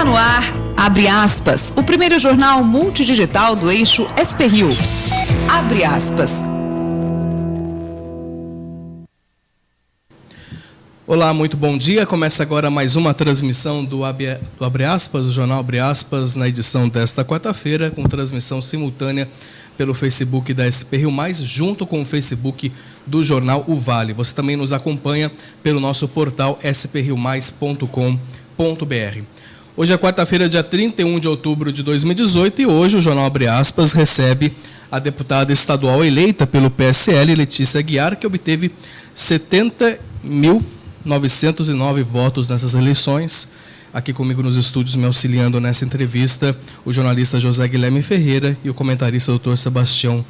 Está no ar, Abre Aspas, o primeiro jornal multidigital do eixo SP-Rio. Abre Aspas. Olá, muito bom dia. Começa agora mais uma transmissão do Abre Aspas, o jornal Abre Aspas, na edição desta quarta-feira, com transmissão simultânea pelo Facebook da SP-Rio+, junto com o Facebook do jornal O Vale. Você também nos acompanha pelo nosso portal sprriomais.com.br. Hoje é quarta-feira, dia 31 de outubro de 2018, e hoje o jornal Abre Aspas recebe a deputada estadual eleita pelo PSL, Letícia Aguiar, que obteve 70.909 votos nessas eleições. Aqui comigo nos estúdios, me auxiliando nessa entrevista, o jornalista José Guilherme Ferreira e o comentarista doutor Sebastião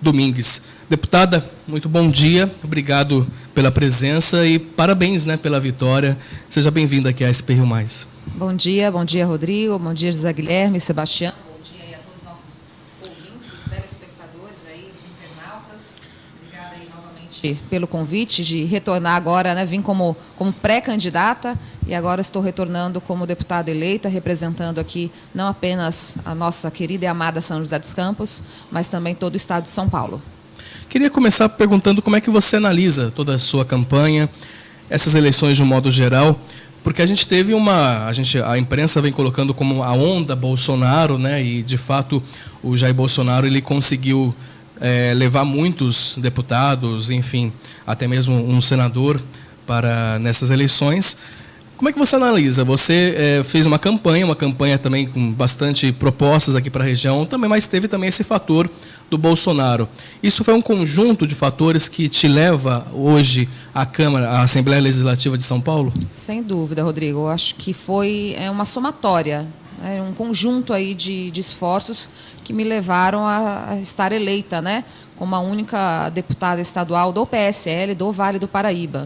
Domingues. Deputada, muito bom dia, obrigado pela presença e parabéns, pela vitória. Seja bem-vinda aqui à SP-Rio+. Bom dia, Rodrigo, bom dia, José Guilherme, Sebastião, bom dia aí a todos os nossos ouvintes e telespectadores aí, os internautas. Obrigada aí novamente pelo convite de retornar agora, vim como pré-candidata e agora estou retornando como deputada eleita, representando aqui não apenas a nossa querida e amada São José dos Campos, mas também todo o estado de São Paulo. Queria começar perguntando como é que você analisa toda a sua campanha, essas eleições de um modo geral, porque a gente teve a imprensa vem colocando como a onda Bolsonaro, e de fato o Jair Bolsonaro ele conseguiu levar muitos deputados, enfim, até mesmo um senador nessas eleições. Como é que você analisa? Você fez uma campanha também com bastante propostas aqui para a região, mas teve também esse fator do Bolsonaro. Isso foi um conjunto de fatores que te leva hoje à Câmara, à Assembleia Legislativa de São Paulo? Sem dúvida, Rodrigo. Eu acho que foi uma somatória, um conjunto aí de esforços que me levaram a estar eleita, como a única deputada estadual do PSL do Vale do Paraíba,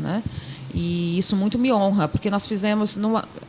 E isso muito me honra, porque nós fizemos...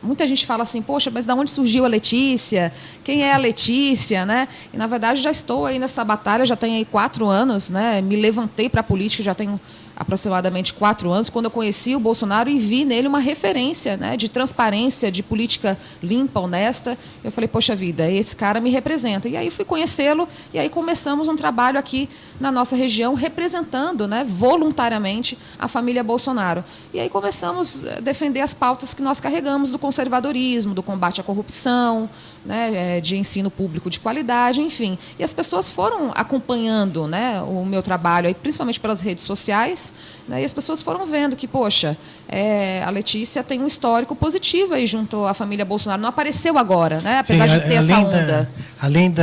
Muita gente fala assim, poxa, mas de onde surgiu a Letícia? Quem é a Letícia? E, na verdade, já estou aí nessa batalha, já tenho aí 4 anos. Me levantei para a política, já tenho aproximadamente 4 anos, quando eu conheci o Bolsonaro e vi nele uma referência de transparência, de política limpa, honesta. Eu falei, poxa vida, esse cara me representa. E aí fui conhecê-lo e aí começamos um trabalho aqui na nossa região, representando voluntariamente a família Bolsonaro. E aí começamos a defender as pautas que nós carregamos do conservadorismo, do combate à corrupção, de ensino público de qualidade, enfim. E as pessoas foram acompanhando o meu trabalho, aí, principalmente pelas redes sociais, e as pessoas foram vendo que, poxa, a Letícia tem um histórico positivo aí junto à família Bolsonaro. Não apareceu agora, apesar de ter essa onda. Além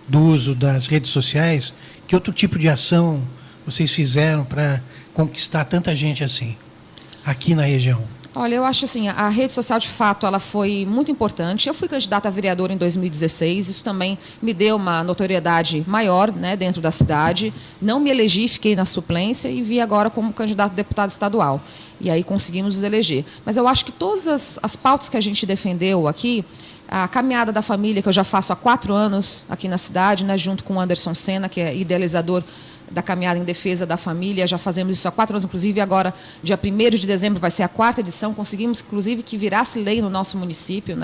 do uso das redes sociais, que outro tipo de ação vocês fizeram para conquistar tanta gente assim, aqui na região? Olha, eu acho assim, a rede social, de fato, ela foi muito importante. Eu fui candidata a vereadora em 2016, isso também me deu uma notoriedade maior dentro da cidade. Não me elegi, fiquei na suplência e vi agora como candidata a deputada estadual. E aí conseguimos nos eleger. Mas eu acho que todas as pautas que a gente defendeu aqui, a caminhada da família, que eu já faço há 4 anos aqui na cidade, junto com o Anderson Senna, que é idealizador da caminhada em defesa da família, já fazemos isso há 4 anos, inclusive agora, dia 1º de dezembro, vai ser a 4ª edição, conseguimos, inclusive, que virasse lei no nosso município,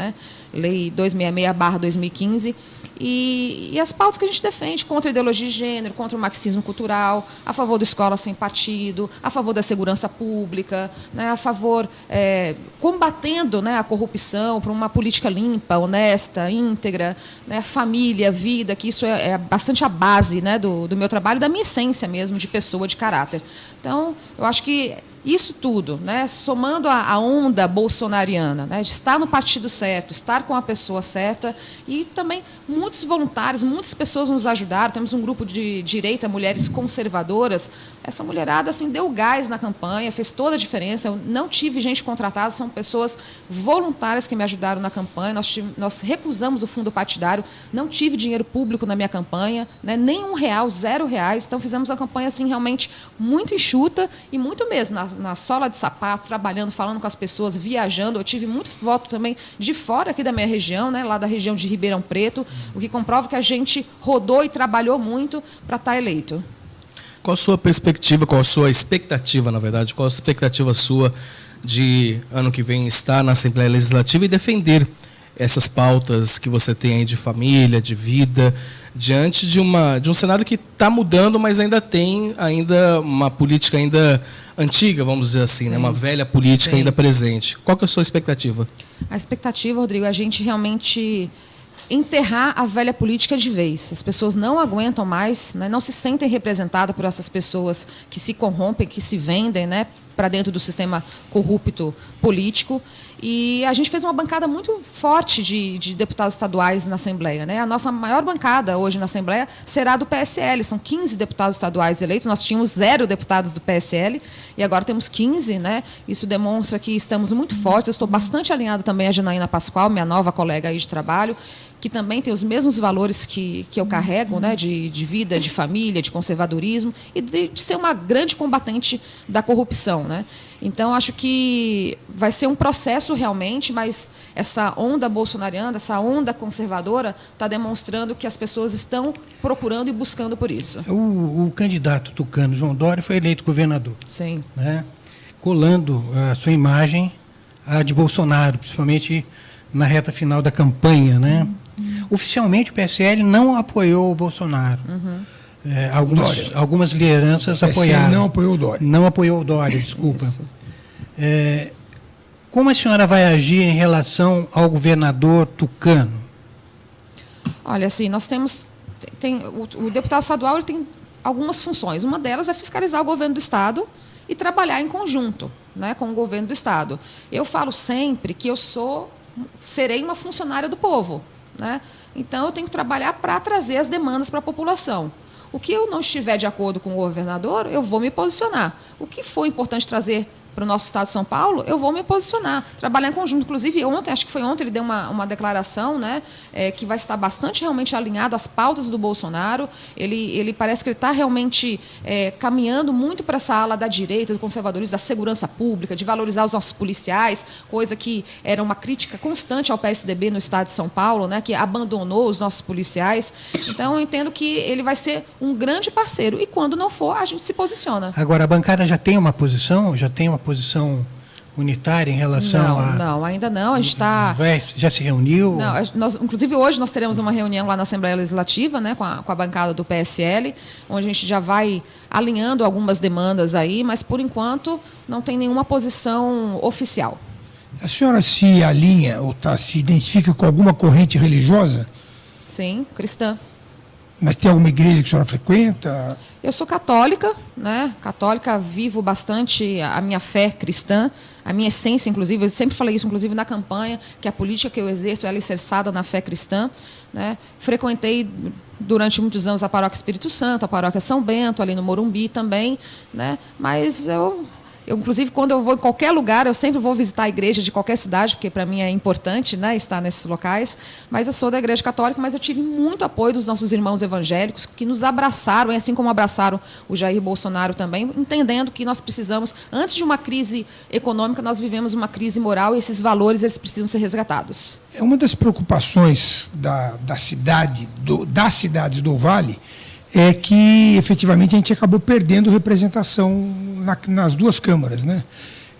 Lei 266/2015, e as pautas que a gente defende contra a ideologia de gênero, contra o marxismo cultural, a favor da escola sem partido, a favor da segurança pública, a favor, combatendo a corrupção por uma política limpa, honesta, íntegra, família, vida, que isso é bastante a base do meu trabalho, da minha essência mesmo, de pessoa, de caráter. Então, eu acho que isso tudo, somando a onda bolsonariana, de estar no partido certo, estar com a pessoa certa, e também muitos voluntários, muitas pessoas nos ajudaram. Temos um grupo de direita, mulheres conservadoras. Essa mulherada deu gás na campanha, fez toda a diferença. Eu não tive gente contratada, são pessoas voluntárias que me ajudaram na campanha. Nós recusamos o fundo partidário, não tive dinheiro público na minha campanha, nem R$1, R$0. Então fizemos uma campanha realmente muito enxuta e muito mesmo na sola de sapato, trabalhando, falando com as pessoas, viajando. Eu tive muito voto também de fora aqui da minha região, lá da região de Ribeirão Preto, o que comprova que a gente rodou e trabalhou muito para estar eleito. Qual a sua perspectiva, qual a sua expectativa, na verdade, qual a expectativa sua de ano que vem estar na Assembleia Legislativa e defender essas pautas que você tem aí de família, de vida, diante de um cenário que está mudando, mas ainda tem uma política ainda antiga, vamos dizer assim, né? Uma velha política ainda presente. Qual que é a sua expectativa? A expectativa, Rodrigo, é a gente realmente enterrar a velha política de vez. As pessoas não aguentam mais, né? Não se sentem representadas por essas pessoas que se corrompem, que se vendem, né, para dentro do sistema corrupto político. E a gente fez uma bancada muito forte de deputados estaduais na Assembleia, né? A nossa maior bancada hoje na Assembleia será do PSL. São 15 deputados estaduais eleitos. Nós tínhamos 0 deputados do PSL e agora temos 15, né? Isso demonstra que estamos muito fortes. Eu estou bastante alinhada também a Janaína Pascoal, minha nova colega aí de trabalho, que também tem os mesmos valores que eu carrego, né? De vida, de família, de conservadorismo e de ser uma grande combatente da corrupção, né? Então, acho que vai ser um processo realmente, mas essa onda bolsonariana, essa onda conservadora, está demonstrando que as pessoas estão procurando e buscando por isso. O candidato tucano, João Dória, foi eleito governador. Sim. Né? Colando a sua imagem à de Bolsonaro, principalmente na reta final da campanha. Né? Oficialmente, o PSL não apoiou o Bolsonaro. Algumas lideranças apoiaram. Não apoiou o Dória. Não apoiou o Dória, desculpa. Como a senhora vai agir em relação ao governador tucano? Olha, assim, nós temos... o deputado estadual ele tem algumas funções. Uma delas é fiscalizar o governo do Estado e trabalhar em conjunto, né, com o governo do Estado. Eu falo sempre que serei uma funcionária do povo, né? Então, eu tenho que trabalhar para trazer as demandas para a população. O que eu não estiver de acordo com o governador, eu vou me posicionar. O que for importante trazer para o nosso Estado de São Paulo, eu vou me posicionar. Trabalhar em conjunto. Inclusive, acho que foi ontem, ele deu uma declaração, né, que vai estar bastante realmente alinhado às pautas do Bolsonaro. Ele parece que ele está realmente caminhando muito para essa ala da direita, do conservadorismo, da segurança pública, de valorizar os nossos policiais, coisa que era uma crítica constante ao PSDB no Estado de São Paulo, né, que abandonou os nossos policiais. Então, eu entendo que ele vai ser um grande parceiro. E quando não for, a gente se posiciona. Agora, a bancada já tem uma posição posição unitária em relação a... Não, ainda não. A gente está... Já se reuniu? Não, inclusive, hoje nós teremos uma reunião lá na Assembleia Legislativa, né, com a bancada do PSL, onde a gente já vai alinhando algumas demandas aí, mas, por enquanto, não tem nenhuma posição oficial. A senhora se alinha ou se identifica com alguma corrente religiosa? Sim, cristã. Mas tem alguma igreja que a senhora frequenta? Eu sou católica, né? Católica, vivo bastante a minha fé cristã, a minha essência, inclusive, eu sempre falei isso, inclusive, na campanha, que a política que eu exerço é alicerçada na fé cristã, né? Frequentei durante muitos anos a Paróquia Espírito Santo, a Paróquia São Bento, ali no Morumbi também, né? Mas eu, inclusive, quando eu vou em qualquer lugar, eu sempre vou visitar a igreja de qualquer cidade, porque para mim é importante, né, estar nesses locais. Mas eu sou da Igreja Católica, mas eu tive muito apoio dos nossos irmãos evangélicos, que nos abraçaram, e assim como abraçaram o Jair Bolsonaro também, entendendo que nós precisamos, antes de uma crise econômica, nós vivemos uma crise moral e esses valores eles precisam ser resgatados. É uma das preocupações das cidades do Vale é que, efetivamente, a gente acabou perdendo representação nas duas câmaras, né?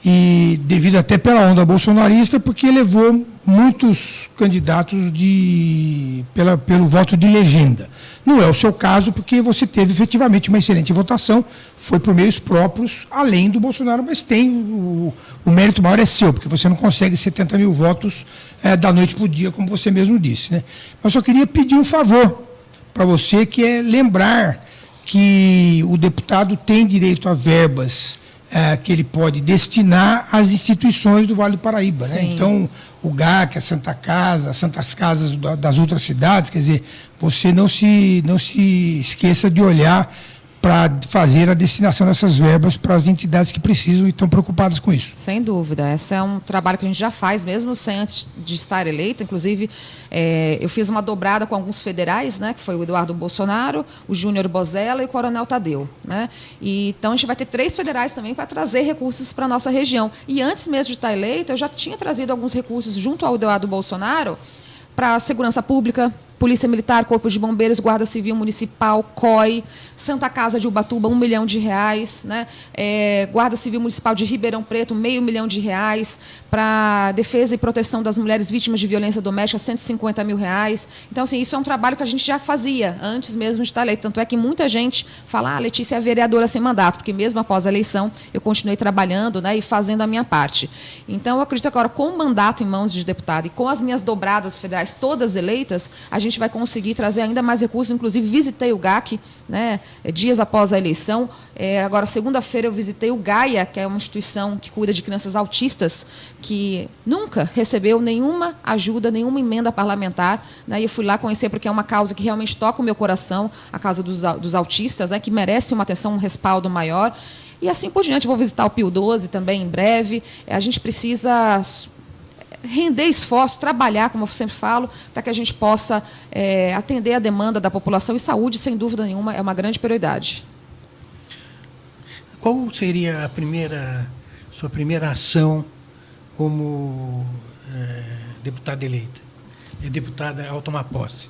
E devido até pela onda bolsonarista, porque levou muitos candidatos pelo voto de legenda. Não é o seu caso, porque você teve efetivamente uma excelente votação, foi por meios próprios, além do Bolsonaro, mas tem o mérito maior é seu, porque você não consegue 70 mil votos da noite para o dia, como você mesmo disse, né? Mas só queria pedir um favor para você, que é lembrar que o deputado tem direito a verbas que ele pode destinar às instituições do Vale do Paraíba, né? Então, o GAC, a Santa Casa, as Santas Casas das outras cidades, quer dizer, você não se esqueça de olhar para fazer a destinação dessas verbas para as entidades que precisam e estão preocupadas com isso. Sem dúvida. Esse é um trabalho que a gente já faz, mesmo sem antes de estar eleita. Inclusive, eu fiz uma dobrada com alguns federais, né, que foi o Eduardo Bolsonaro, o Júnior Bozella e o Coronel Tadeu, né? Então, a gente vai ter 3 federais também para trazer recursos para a nossa região. E antes mesmo de estar eleita, eu já tinha trazido alguns recursos junto ao Eduardo Bolsonaro para a segurança pública, Polícia Militar, Corpo de Bombeiros, Guarda Civil Municipal, COI, Santa Casa de Ubatuba, R$1 milhão, né? Guarda Civil Municipal de Ribeirão Preto, R$500 mil. Para defesa e proteção das mulheres vítimas de violência doméstica, R$150 mil. Então, assim, isso é um trabalho que a gente já fazia antes mesmo de estar eleito. Tanto é que muita gente fala, Letícia é vereadora sem mandato, porque mesmo após a eleição eu continuei trabalhando, né, e fazendo a minha parte. Então, eu acredito que agora, com o mandato em mãos de deputado e com as minhas dobradas federais todas eleitas, a gente vai conseguir trazer ainda mais recursos. Inclusive, visitei o GAC, né, dias após a eleição. Agora, segunda-feira, eu visitei o GAIA, que é uma instituição que cuida de crianças autistas, que nunca recebeu nenhuma ajuda, nenhuma emenda parlamentar, né, e eu fui lá conhecer, porque é uma causa que realmente toca o meu coração, a causa dos autistas, né, que merece uma atenção, um respaldo maior. E assim por diante, vou visitar o Pio 12 também em breve. A gente precisa render esforço, trabalhar, como eu sempre falo, para que a gente possa atender a demanda da população, e saúde, sem dúvida nenhuma, é uma grande prioridade. Qual seria sua primeira ação como deputada eleita? Deputada ao tomar posse?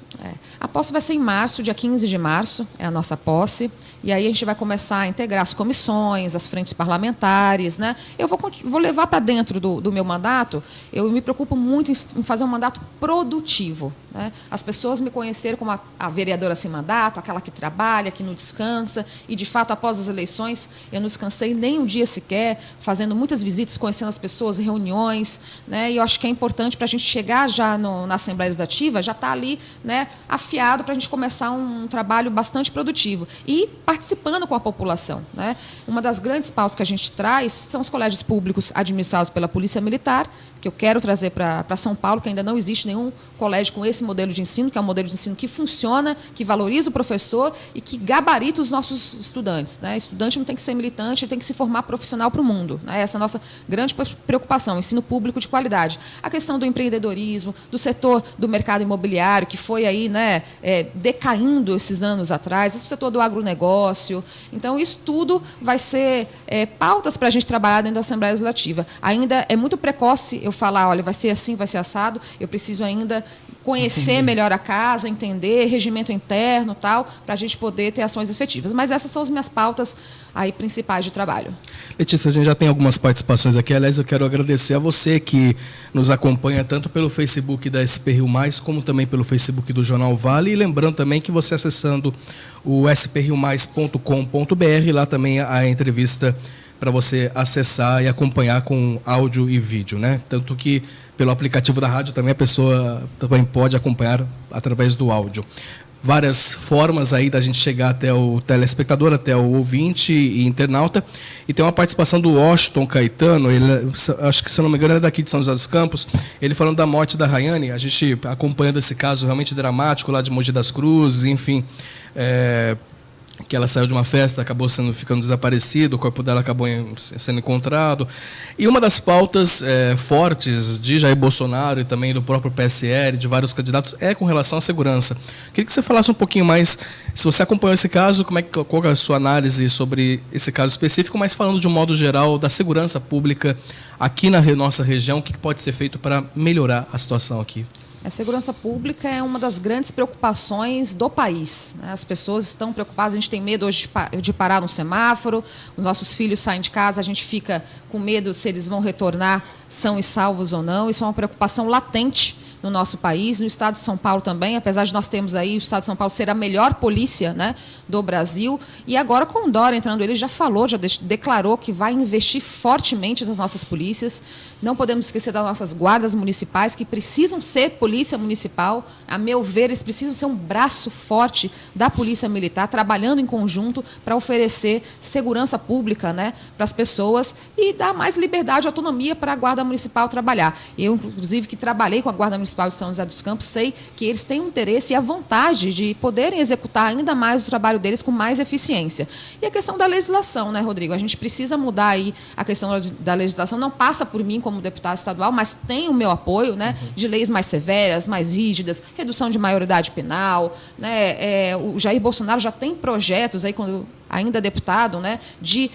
A posse vai ser em março, dia 15 de março, é a nossa posse. E aí a gente vai começar a integrar as comissões, as frentes parlamentares, né? Eu vou levar para dentro do meu mandato, eu me preocupo muito em fazer um mandato produtivo, né? As pessoas me conheceram como a vereadora sem mandato, aquela que trabalha, que não descansa, e, de fato, após as eleições, eu não descansei nem um dia sequer, fazendo muitas visitas, conhecendo as pessoas, reuniões, né? E eu acho que é importante para a gente chegar já na Assembleia Legislativa, já está ali, né, afiado para a gente começar um trabalho bastante produtivo e participando com a população, né? Uma das grandes pautas que a gente traz são os colégios públicos administrados pela Polícia Militar, que eu quero trazer para São Paulo, que ainda não existe nenhum colégio com esse modelo de ensino, que é um modelo de ensino que funciona, que valoriza o professor e que gabarita os nossos estudantes, né? Estudante não tem que ser militante, ele tem que se formar profissional para o mundo, né? Essa é a nossa grande preocupação, ensino público de qualidade. A questão do empreendedorismo, do setor do mercado imobiliário, que foi aí, né, decaindo esses anos atrás, o setor do agronegócio. Então, isso tudo vai ser pautas para a gente trabalhar dentro da Assembleia Legislativa. Ainda é muito precoce eu falar, olha, vai ser assim, vai ser assado, eu preciso ainda conhecer melhor a casa, entender regimento interno, tal, para a gente poder ter ações efetivas. Mas essas são as minhas pautas aí principais de trabalho. Letícia, a gente já tem algumas participações aqui. Aliás, eu quero agradecer a você que nos acompanha tanto pelo Facebook da SP Rio+, como também pelo Facebook do Jornal Vale. E lembrando também que você acessando o sprioMais.com.br, lá também a entrevista para você acessar e acompanhar com áudio e vídeo, né? Tanto que pelo aplicativo da rádio também a pessoa também pode acompanhar através do áudio. Várias formas aí da gente chegar até o telespectador, até o ouvinte e internauta. E tem uma participação do Washington Caetano, ele, acho que, se eu não me engano, é daqui de São José dos Campos, ele falando da morte da Rayane, a gente acompanhando esse caso realmente dramático lá de Mogi das Cruzes, enfim, que ela saiu de uma festa, acabou ficando desaparecido, o corpo dela acabou sendo encontrado. E uma das pautas fortes de Jair Bolsonaro e também do próprio PSL, de vários candidatos, é com relação à segurança. Queria que você falasse um pouquinho mais, se você acompanhou esse caso, qual é a sua análise sobre esse caso específico, mas falando de um modo geral da segurança pública aqui na nossa região, o que pode ser feito para melhorar a situação aqui? A segurança pública é uma das grandes preocupações do país, né? As pessoas estão preocupadas, a gente tem medo hoje de parar no semáforo, os nossos filhos saem de casa, a gente fica com medo se eles vão retornar são e salvos ou não. Isso é uma preocupação latente no nosso país, no estado de São Paulo também, apesar de nós termos aí o estado de São Paulo ser a melhor polícia, né, do Brasil. E agora, com o Dória entrando, ele já falou, já declarou que vai investir fortemente nas nossas polícias. Não podemos esquecer das nossas guardas municipais, que precisam ser polícia municipal. A meu ver, eles precisam ser um braço forte da polícia militar, trabalhando em conjunto para oferecer segurança pública, né, para as pessoas e dar mais liberdade e autonomia para a guarda municipal trabalhar. Eu, inclusive, que trabalhei com a guarda municipal de São José dos Campos, sei que eles têm o interesse e a vontade de poderem executar ainda mais o trabalho deles com mais eficiência. E a questão da legislação, né, Rodrigo? A gente precisa mudar aí a questão da legislação. Não passa por mim como deputada estadual, mas tem o meu apoio, né, de leis mais severas, mais rígidas, redução de maioridade penal, né? O Jair Bolsonaro já tem projetos aí, quando ainda deputado, né, de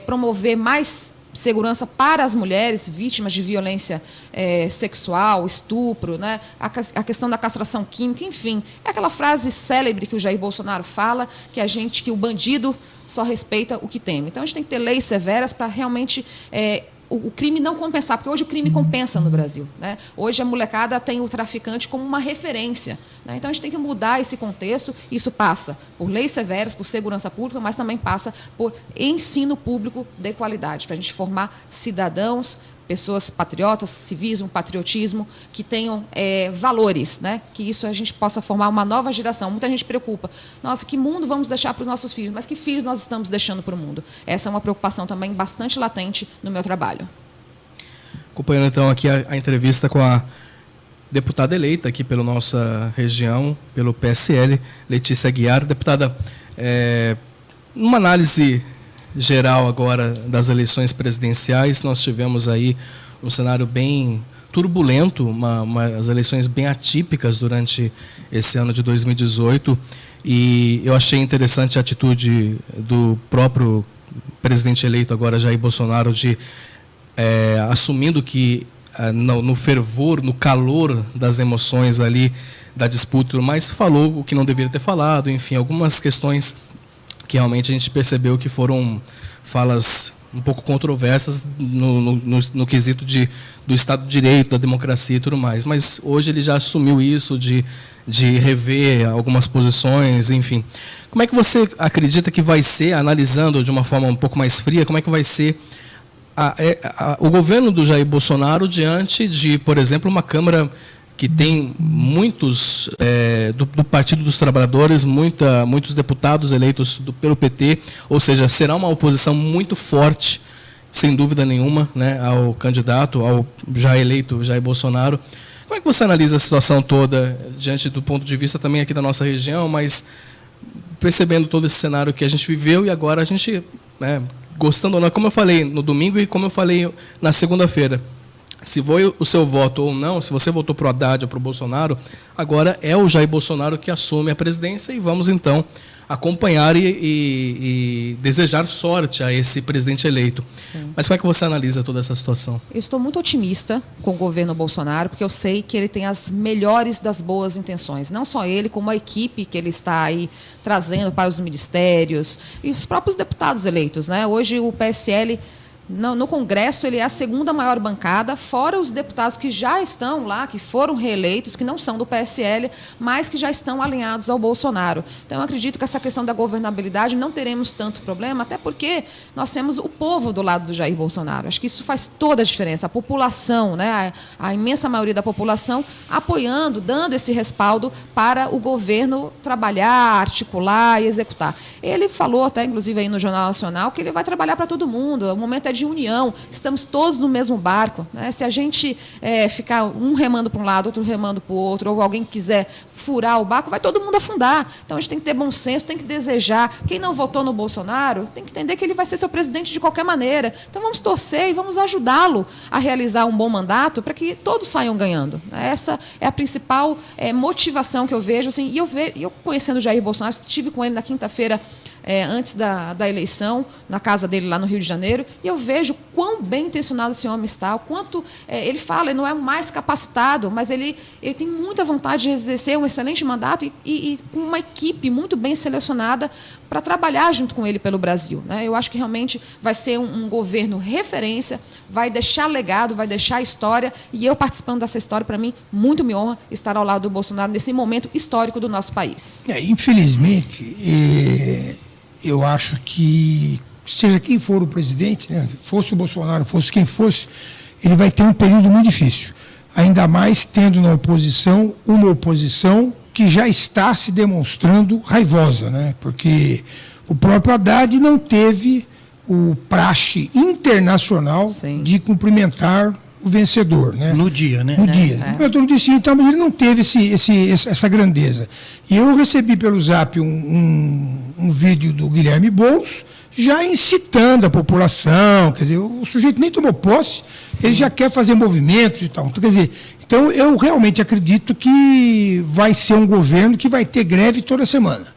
promover mais segurança para as mulheres vítimas de violência sexual, estupro, né? A questão da castração química, enfim. É aquela frase célebre que o Jair Bolsonaro fala, que o bandido só respeita o que teme. Então, a gente tem que ter leis severas para realmente o crime não compensar, porque hoje o crime compensa no Brasil, né? Hoje a molecada tem o traficante como uma referência, né? Então a gente tem que mudar esse contexto. Isso passa por leis severas, por segurança pública, mas também passa por ensino público de qualidade, para a gente formar cidadãos, pessoas patriotas, civis, um patriotismo, que tenham valores, né? Que isso a gente possa formar uma nova geração. Muita gente preocupa. Nossa, que mundo vamos deixar para os nossos filhos? Mas que filhos nós estamos deixando para o mundo? Essa é uma preocupação também bastante latente no meu trabalho. Acompanhando então aqui a entrevista com a deputada eleita aqui pela nossa região, pelo PSL, Letícia Aguiar. Deputada, numa análise geral agora das eleições presidenciais, nós tivemos aí um cenário bem turbulento, umas eleições bem atípicas durante esse ano de 2018, e eu achei interessante a atitude do próprio presidente eleito agora, Jair Bolsonaro, de assumindo que no fervor, no calor das emoções ali da disputa, mas falou o que não deveria ter falado, enfim, algumas questões que realmente a gente percebeu que foram falas um pouco controversas no quesito do Estado de Direito, da democracia e tudo mais. Mas hoje ele já assumiu isso, de rever algumas posições, enfim. Como é que você acredita que vai ser, analisando de uma forma um pouco mais fria, como é que vai ser o governo do Jair Bolsonaro diante de, por exemplo, uma Câmara que tem muitos do Partido dos Trabalhadores, muitos deputados eleitos pelo PT, ou seja, será uma oposição muito forte, sem dúvida nenhuma, né, ao candidato, ao já eleito Jair Bolsonaro. Como é que você analisa a situação toda, diante do ponto de vista também aqui da nossa região, mas percebendo todo esse cenário que a gente viveu e agora a gente, gostando ou não, como eu falei no domingo e como eu falei na segunda-feira, se foi o seu voto ou não, se você votou para o Haddad ou para o Bolsonaro, agora é o Jair Bolsonaro que assume a presidência e vamos, então, acompanhar e desejar sorte a esse presidente eleito. Sim. Mas como é que você analisa toda essa situação? Eu estou muito otimista com o governo Bolsonaro, porque eu sei que ele tem as melhores das boas intenções. Não só ele, como a equipe que ele está aí trazendo para os ministérios e os próprios deputados eleitos, né? Hoje o PSL... No Congresso, ele é a segunda maior bancada, fora os deputados que já estão lá, que foram reeleitos, que não são do PSL, mas que já estão alinhados ao Bolsonaro. Então, eu acredito que essa questão da governabilidade não teremos tanto problema, até porque nós temos o povo do lado do Jair Bolsonaro. Acho que isso faz toda a diferença. A população, né, a imensa maioria da população, apoiando, dando esse respaldo para o governo trabalhar, articular e executar. Ele falou até, inclusive, aí no Jornal Nacional, que ele vai trabalhar para todo mundo. O momento é de união, estamos todos no mesmo barco, né? Se a gente ficar um remando para um lado, outro remando para o outro, ou alguém quiser furar o barco, vai todo mundo afundar. Então a gente tem que ter bom senso, tem que desejar. Quem não votou no Bolsonaro tem que entender que ele vai ser seu presidente de qualquer maneira. Então vamos torcer e vamos ajudá-lo a realizar um bom mandato para que todos saiam ganhando. Essa é a principal motivação que eu vejo. Assim, e eu conhecendo o Jair Bolsonaro, estive com ele na quinta-feira, antes da eleição, na casa dele lá no Rio de Janeiro, e eu vejo quão bem intencionado esse homem está, o quanto ele fala, ele não é o mais capacitado, mas ele tem muita vontade de exercer um excelente mandato e com uma equipe muito bem selecionada para trabalhar junto com ele pelo Brasil, né? Eu acho que realmente vai ser um governo referência, vai deixar legado, vai deixar história, e eu participando dessa história, para mim, muito me honra estar ao lado do Bolsonaro nesse momento histórico do nosso país. Infelizmente, eu acho que, seja quem for o presidente, né, fosse o Bolsonaro, fosse quem fosse, ele vai ter um período muito difícil. Ainda mais tendo na oposição uma oposição que já está se demonstrando raivosa, né? Porque o próprio Haddad não teve o praxe internacional Sim. de cumprimentar o vencedor, né? No dia, né? No dia. No dia sim, então, mas ele não teve essa grandeza. E eu recebi pelo Zap um vídeo do Guilherme Boulos, já incitando a população, quer dizer, o sujeito nem tomou posse, Sim. Ele já quer fazer movimentos e tal. Então, quer dizer, então eu realmente acredito que vai ser um governo que vai ter greve toda semana.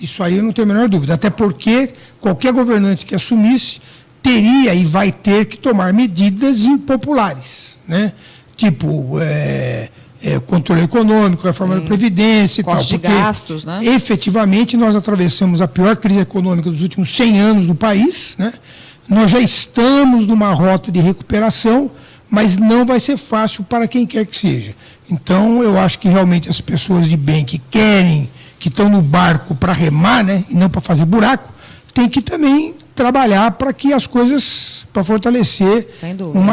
Isso aí eu não tenho a menor dúvida, até porque qualquer governante que assumisse teria e vai ter que tomar medidas impopulares, né? Tipo, controle econômico, reforma da Previdência e tal. Corte de gastos, né? Efetivamente, nós atravessamos a pior crise econômica dos últimos 100 anos do país, né? Nós já estamos numa rota de recuperação, mas não vai ser fácil para quem quer que seja. Então, eu acho que realmente as pessoas de bem que querem, que estão no barco para remar, né, e não para fazer buraco, tem que também trabalhar para que as coisas, para fortalecer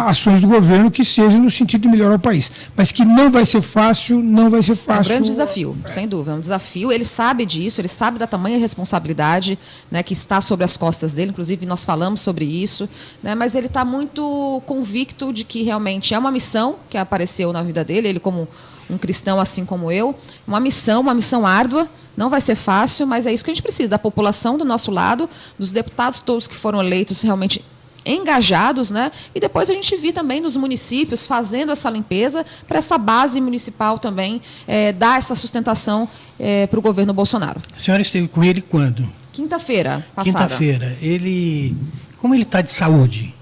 ações do governo que sejam no sentido de melhorar o país. Mas que não vai ser fácil, não vai ser fácil. É um grande desafio, sem dúvida, é um desafio. Ele sabe disso, ele sabe da tamanha responsabilidade, né, que está sobre as costas dele, inclusive nós falamos sobre isso, né, mas ele está muito convicto de que realmente é uma missão que apareceu na vida dele, ele como um cristão assim como eu, uma missão árdua, não vai ser fácil, mas é isso que a gente precisa, da população do nosso lado, dos deputados todos que foram eleitos realmente engajados, né? E depois a gente vir também nos municípios fazendo essa limpeza para essa base municipal também dar essa sustentação para o governo Bolsonaro. A senhora esteve com ele quando? Quinta-feira passada. Quinta-feira. Como ele está de saúde?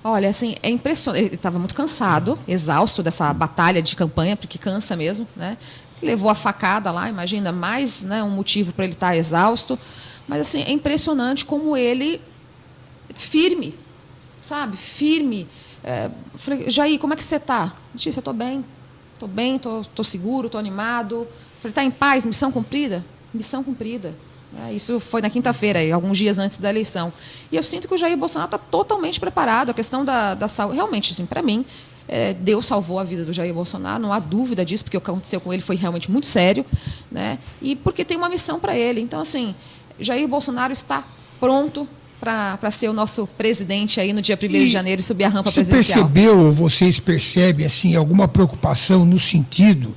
Olha, assim, é impressionante. Ele estava muito cansado, exausto dessa batalha de campanha, porque cansa mesmo, né? Levou a facada lá, imagina, mais, né, um motivo para ele estar exausto. Mas, assim, é impressionante como ele, firme, sabe? Firme. Falei, Jair, como é que você está? Ele disse, eu estou bem, estou seguro, estou animado. Falei, está em paz, missão cumprida? Missão cumprida. Isso foi na quinta-feira, alguns dias antes da eleição. E eu sinto que o Jair Bolsonaro está totalmente preparado. A questão da saúde, realmente, assim, para mim, Deus salvou a vida do Jair Bolsonaro, não há dúvida disso, porque o que aconteceu com ele foi realmente muito sério, né? E porque tem uma missão para ele. Então, assim, Jair Bolsonaro está pronto para ser o nosso presidente aí no dia 1º de janeiro e subir a rampa presidencial. Vocês percebem assim, alguma preocupação no sentido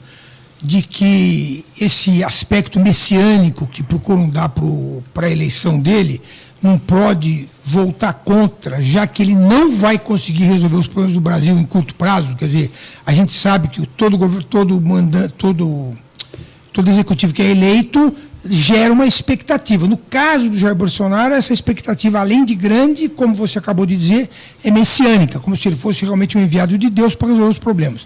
de que esse aspecto messiânico que procuram dar para a eleição dele não pode voltar contra, já que ele não vai conseguir resolver os problemas do Brasil em curto prazo? Quer dizer, a gente sabe que todo executivo que é eleito gera uma expectativa. No caso do Jair Bolsonaro, essa expectativa, além de grande, como você acabou de dizer, é messiânica, como se ele fosse realmente um enviado de Deus para resolver os problemas.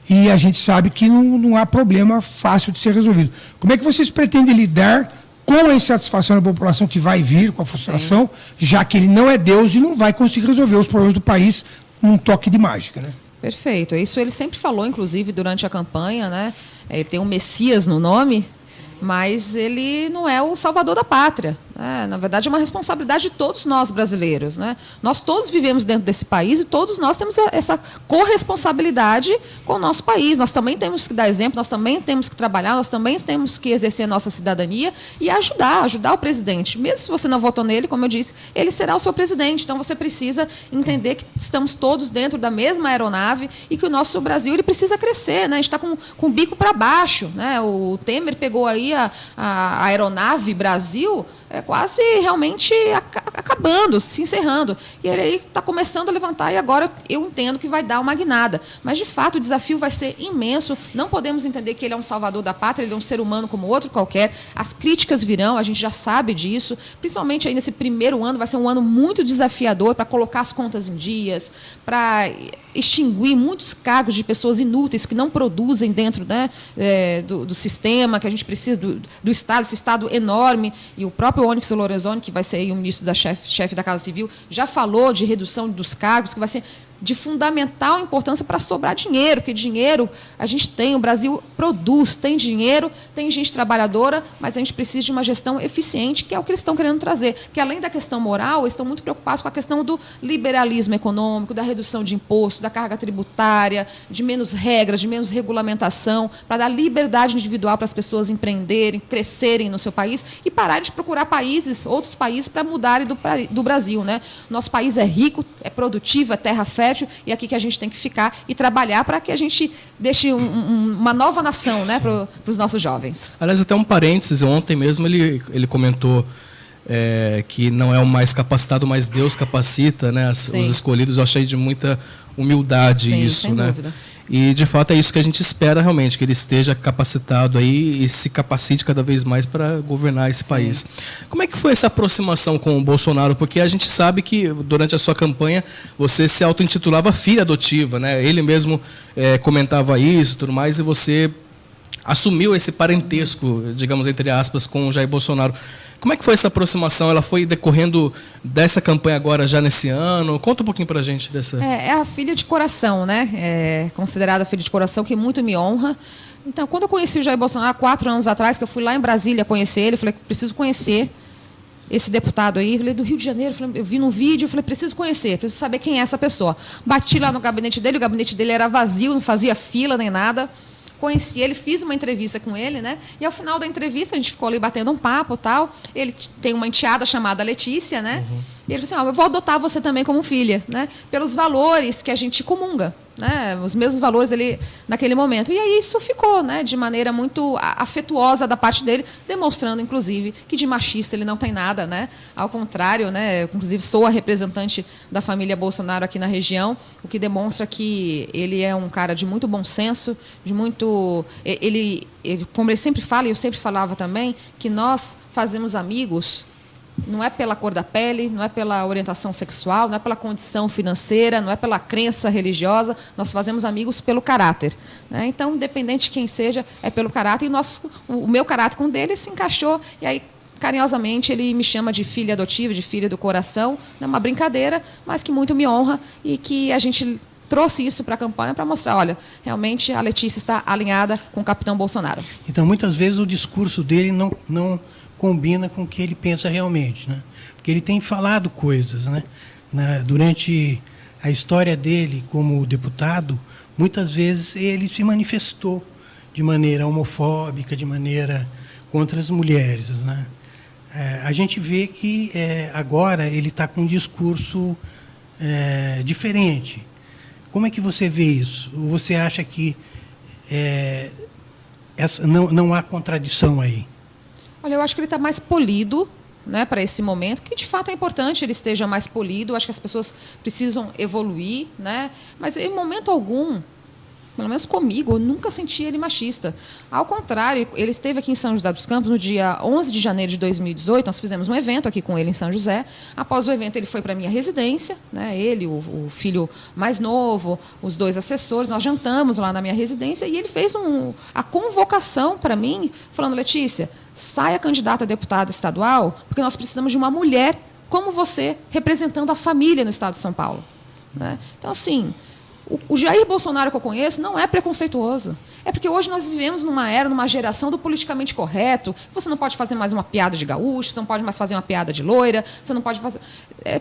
E a gente sabe que não há problema fácil de ser resolvido. Como é que vocês pretendem lidar com a insatisfação da população que vai vir, com a frustração, já que ele não é Deus e não vai conseguir resolver os problemas do país num toque de mágica, né? Perfeito. Isso ele sempre falou, inclusive, durante a campanha, né? Ele tem um Messias no nome, mas ele não é o salvador da pátria. Na verdade, é uma responsabilidade de todos nós brasileiros, né? Nós todos vivemos dentro desse país e todos nós temos essa corresponsabilidade com o nosso país. Nós também temos que dar exemplo, nós também temos que trabalhar, nós também temos que exercer a nossa cidadania e ajudar o presidente. Mesmo se você não votou nele, como eu disse, ele será o seu presidente. Então, você precisa entender que estamos todos dentro da mesma aeronave e que o nosso Brasil ele precisa crescer, né? A gente está com o bico para baixo, né? O Temer pegou aí a aeronave Brasil quase realmente acabando, se encerrando. E ele aí está começando a levantar e agora eu entendo que vai dar uma guinada. Mas, de fato, o desafio vai ser imenso. Não podemos entender que ele é um salvador da pátria, ele é um ser humano como outro qualquer. As críticas virão, a gente já sabe disso. Principalmente aí nesse primeiro ano, vai ser um ano muito desafiador para colocar as contas em dias, para extinguir muitos cargos de pessoas inúteis que não produzem dentro, né, do sistema que a gente precisa, do Estado, esse Estado enorme. E o próprio Onyx Lorenzoni, que vai ser aí o ministro da chefe da Casa Civil, já falou de redução dos cargos, que vai ser de fundamental importância para sobrar dinheiro, porque dinheiro a gente tem, o Brasil produz, tem dinheiro, tem gente trabalhadora, mas a gente precisa de uma gestão eficiente, que é o que eles estão querendo trazer. Que além da questão moral, eles estão muito preocupados com a questão do liberalismo econômico, da redução de imposto, da carga tributária, de menos regras, de menos regulamentação, para dar liberdade individual para as pessoas empreenderem, crescerem no seu país e pararem de procurar outros países para mudarem do Brasil, né? Nosso país é rico, é produtivo, é terra fértil, e aqui que a gente tem que ficar e trabalhar para que a gente deixe uma nova nação, né, para os nossos jovens. Aliás, até um parênteses, ontem mesmo ele comentou que não é o mais capacitado, mas Deus capacita, né, os escolhidos. Eu achei de muita humildade. Sim, isso, sem né? dúvida. E, de fato, é isso que a gente espera realmente, que ele esteja capacitado aí e se capacite cada vez mais para governar esse país. Como é que foi essa aproximação com o Bolsonaro? Porque a gente sabe que, durante a sua campanha, você se auto-intitulava filha adotiva, né? Ele mesmo comentava isso e tudo mais, e você assumiu esse parentesco, digamos, entre aspas, com o Jair Bolsonaro. Como é que foi essa aproximação? Ela foi decorrendo dessa campanha agora, já nesse ano? Conta um pouquinho para a gente dessa... É a filha de coração, né? É considerada filha de coração, que muito me honra. Então, quando eu conheci o Jair Bolsonaro, há 4 anos atrás, que eu fui lá em Brasília conhecer ele, eu falei, preciso conhecer esse deputado aí. Eu falei, do Rio de Janeiro, eu vi num vídeo, eu falei, preciso conhecer, preciso saber quem é essa pessoa. Bati lá no gabinete dele, o gabinete dele era vazio, não fazia fila nem nada. Conheci ele, fiz uma entrevista com ele, né? E ao final da entrevista, a gente ficou ali batendo um papo e tal. Ele tem uma enteada chamada Letícia, né? E ele falou assim, eu vou adotar você também como filha, né? Pelos valores que a gente comunga, né? Os mesmos valores ali naquele momento. E aí isso ficou, né? De maneira muito afetuosa da parte dele, demonstrando, inclusive, que de machista ele não tem nada, né? Ao contrário, né? Eu, inclusive, sou a representante da família Bolsonaro aqui na região, o que demonstra que ele é um cara de muito bom senso, de muito... Ele, como ele sempre fala, e eu sempre falava também, que nós fazemos amigos... Não é pela cor da pele, não é pela orientação sexual, não é pela condição financeira, não é pela crença religiosa. Nós fazemos amigos pelo caráter, né? Então, independente de quem seja, é pelo caráter. E o meu caráter com o dele se encaixou. E aí, carinhosamente, ele me chama de filha adotiva, de filha do coração. É uma brincadeira, mas que muito me honra e que a gente trouxe isso para a campanha para mostrar, olha, realmente a Letícia está alinhada com o capitão Bolsonaro. Então, muitas vezes o discurso dele não combina com o que ele pensa realmente, né? Porque ele tem falado coisas, né? Durante a história dele como deputado, muitas vezes ele se manifestou de maneira homofóbica, de maneira contra as mulheres, né? A gente vê que agora ele está com um discurso diferente. Como é que você vê isso? Você acha que não há contradição aí? Olha, eu acho que ele está mais polido, né, para esse momento, que de fato é importante ele esteja mais polido. Eu acho que as pessoas precisam evoluir, né? Mas em momento algum, pelo menos comigo, eu nunca senti ele machista. Ao contrário, ele esteve aqui em São José dos Campos no dia 11 de janeiro de 2018, nós fizemos um evento aqui com ele em São José. Após o evento, ele foi para a minha residência, né? Ele, o filho mais novo, os 2 assessores, nós jantamos lá na minha residência e ele fez a convocação para mim, falando, Letícia, saia candidata a deputada estadual, porque nós precisamos de uma mulher como você, representando a família no estado de São Paulo, né? Então, assim... O Jair Bolsonaro que eu conheço não é preconceituoso. É porque hoje nós vivemos numa era, numa geração do politicamente correto. Você não pode fazer mais uma piada de gaúcho, você não pode mais fazer uma piada de loira, você não pode fazer...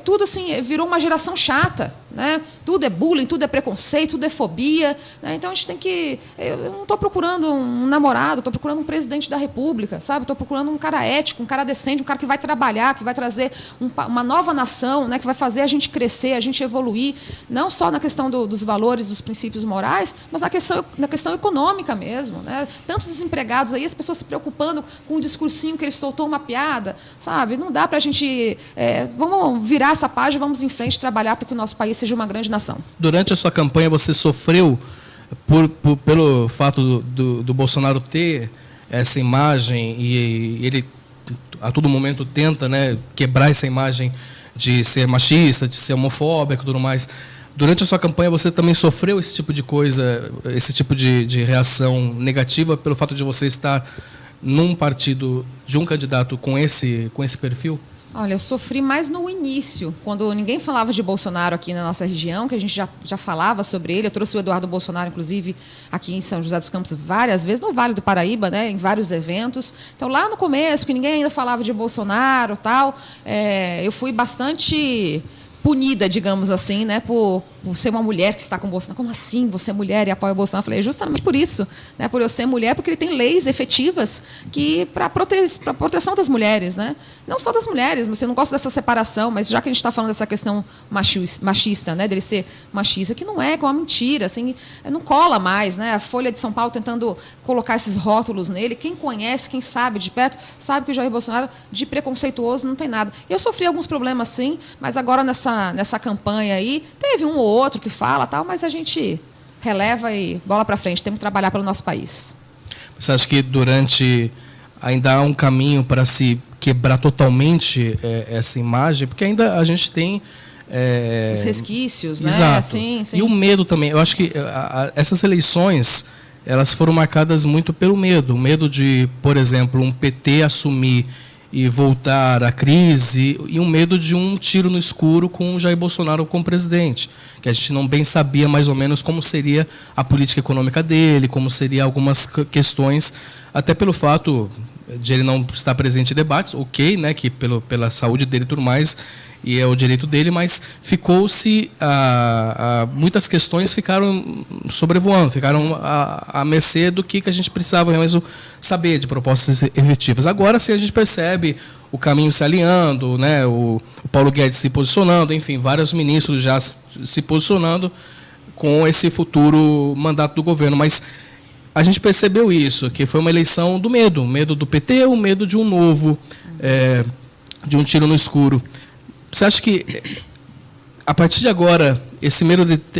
tudo assim, virou uma geração chata, né? Tudo é bullying, tudo é preconceito, tudo é fobia, né? Então a gente tem que... Eu não estou procurando um namorado, estou procurando um presidente da República, sabe? Estou procurando um cara ético, um cara decente, um cara que vai trabalhar, que vai trazer uma nova nação, né? Que vai fazer a gente crescer, a gente evoluir, não só na questão dos valores, dos princípios morais, mas na questão econômica mesmo, né? Tantos desempregados aí, as pessoas se preocupando com um discursinho que ele soltou uma piada, sabe? Não dá para a gente... vamos virar essa página, vamos em frente trabalhar para que o nosso país seja uma grande nação. Durante a sua campanha, você sofreu pelo fato do Bolsonaro ter essa imagem e ele a todo momento tenta, né, quebrar essa imagem de ser machista, de ser homofóbico e tudo mais. Durante a sua campanha, você também sofreu esse tipo de coisa, esse tipo de reação negativa pelo fato de você estar num partido de um candidato com esse perfil? Olha, eu sofri mais no início, quando ninguém falava de Bolsonaro aqui na nossa região, que a gente já falava sobre ele. Eu trouxe o Eduardo Bolsonaro, inclusive, aqui em São José dos Campos várias vezes, no Vale do Paraíba, né, em vários eventos. Então, lá no começo, que ninguém ainda falava de Bolsonaro, tal, eu fui bastante punida, digamos assim, né, por ser uma mulher que está com o Bolsonaro. Como assim, você é mulher e apoia o Bolsonaro? Eu falei, justamente por isso, né, por eu ser mulher, porque ele tem leis efetivas para proteção das mulheres, né? Não só das mulheres, mas eu não gosto dessa separação, mas já que a gente está falando dessa questão machista, né, dele ser machista, que não é uma mentira, assim, não cola mais, né? A Folha de São Paulo tentando colocar esses rótulos nele. Quem conhece, quem sabe de perto, sabe que o Jair Bolsonaro de preconceituoso não tem nada. Eu sofri alguns problemas, sim, mas agora nessa campanha aí, teve um ou outro que fala, tal, mas a gente releva e bola para frente, temos que trabalhar pelo nosso país. Você acha que ainda há um caminho para se quebrar totalmente essa imagem? Porque ainda a gente tem... Os resquícios, né? Exato. Sim. E o medo também. Eu acho que essas eleições, elas foram marcadas muito pelo medo. O medo de, por exemplo, um PT assumir e voltar à crise, e um medo de um tiro no escuro com o Jair Bolsonaro como presidente, que a gente não bem sabia mais ou menos como seria a política econômica dele, como seria algumas questões, até pelo fato de ele não estar presente em debates, ok, né, que pela saúde dele e tudo mais, e é o direito dele, mas ficou-se... muitas questões ficaram sobrevoando, ficaram à mercê do que a gente precisava mesmo saber de propostas efetivas. Agora sim a gente percebe o caminho se alinhando, né, o Paulo Guedes se posicionando, enfim, vários ministros já se posicionando com esse futuro mandato do governo, mas a gente percebeu isso, que foi uma eleição do medo do PT, o medo de um novo, de um tiro no escuro. Você acha que, a partir de agora,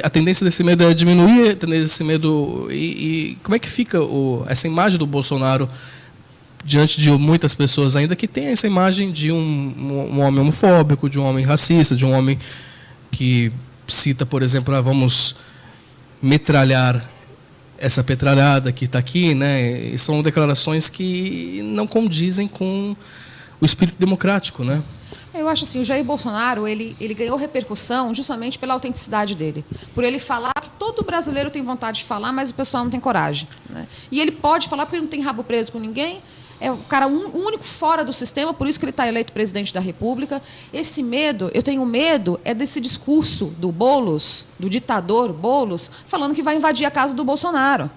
a tendência desse medo é diminuir, a tendência desse medo... E como é que fica essa imagem do Bolsonaro diante de muitas pessoas ainda que tem essa imagem de um homem homofóbico, de um homem racista, de um homem que cita, por exemplo, vamos metralhar essa petralhada que está aqui, né? E são declarações que não condizem com o espírito democrático, né? Eu acho assim, o Jair Bolsonaro, ele ganhou repercussão justamente pela autenticidade dele. Por ele falar que todo brasileiro tem vontade de falar, mas o pessoal não tem coragem, né? E ele pode falar porque ele não tem rabo preso com ninguém, é o cara único fora do sistema, por isso que ele está eleito presidente da República. Esse medo, eu tenho medo, é desse discurso do Boulos, do ditador Boulos, falando que vai invadir a casa do Bolsonaro.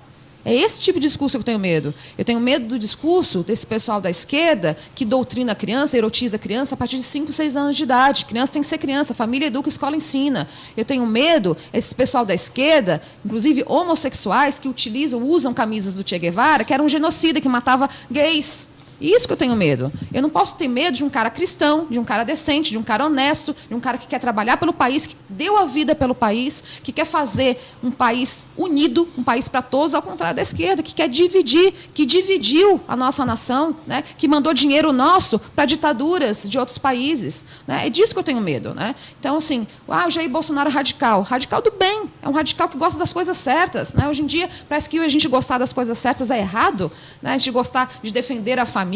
É esse tipo de discurso que eu tenho medo. Eu tenho medo do discurso desse pessoal da esquerda que doutrina a criança, erotiza a criança a partir de 5, 6 anos de idade. Criança tem que ser criança, família educa, escola ensina. Eu tenho medo, esse pessoal da esquerda, inclusive homossexuais, que usam camisas do Che Guevara, que era um genocida que matava gays. Isso que eu tenho medo. Eu não posso ter medo de um cara cristão, de um cara decente, de um cara honesto, de um cara que quer trabalhar pelo país, que deu a vida pelo país, que quer fazer um país unido, um país para todos, ao contrário da esquerda, que quer dividir, que dividiu a nossa nação, né? Que mandou dinheiro nosso para ditaduras de outros países, né? É disso que eu tenho medo, né? Então, assim, o Jair Bolsonaro é radical. Radical do bem. É um radical que gosta das coisas certas, né? Hoje em dia, parece que a gente gostar das coisas certas é errado, né? A gente gostar de defender a família,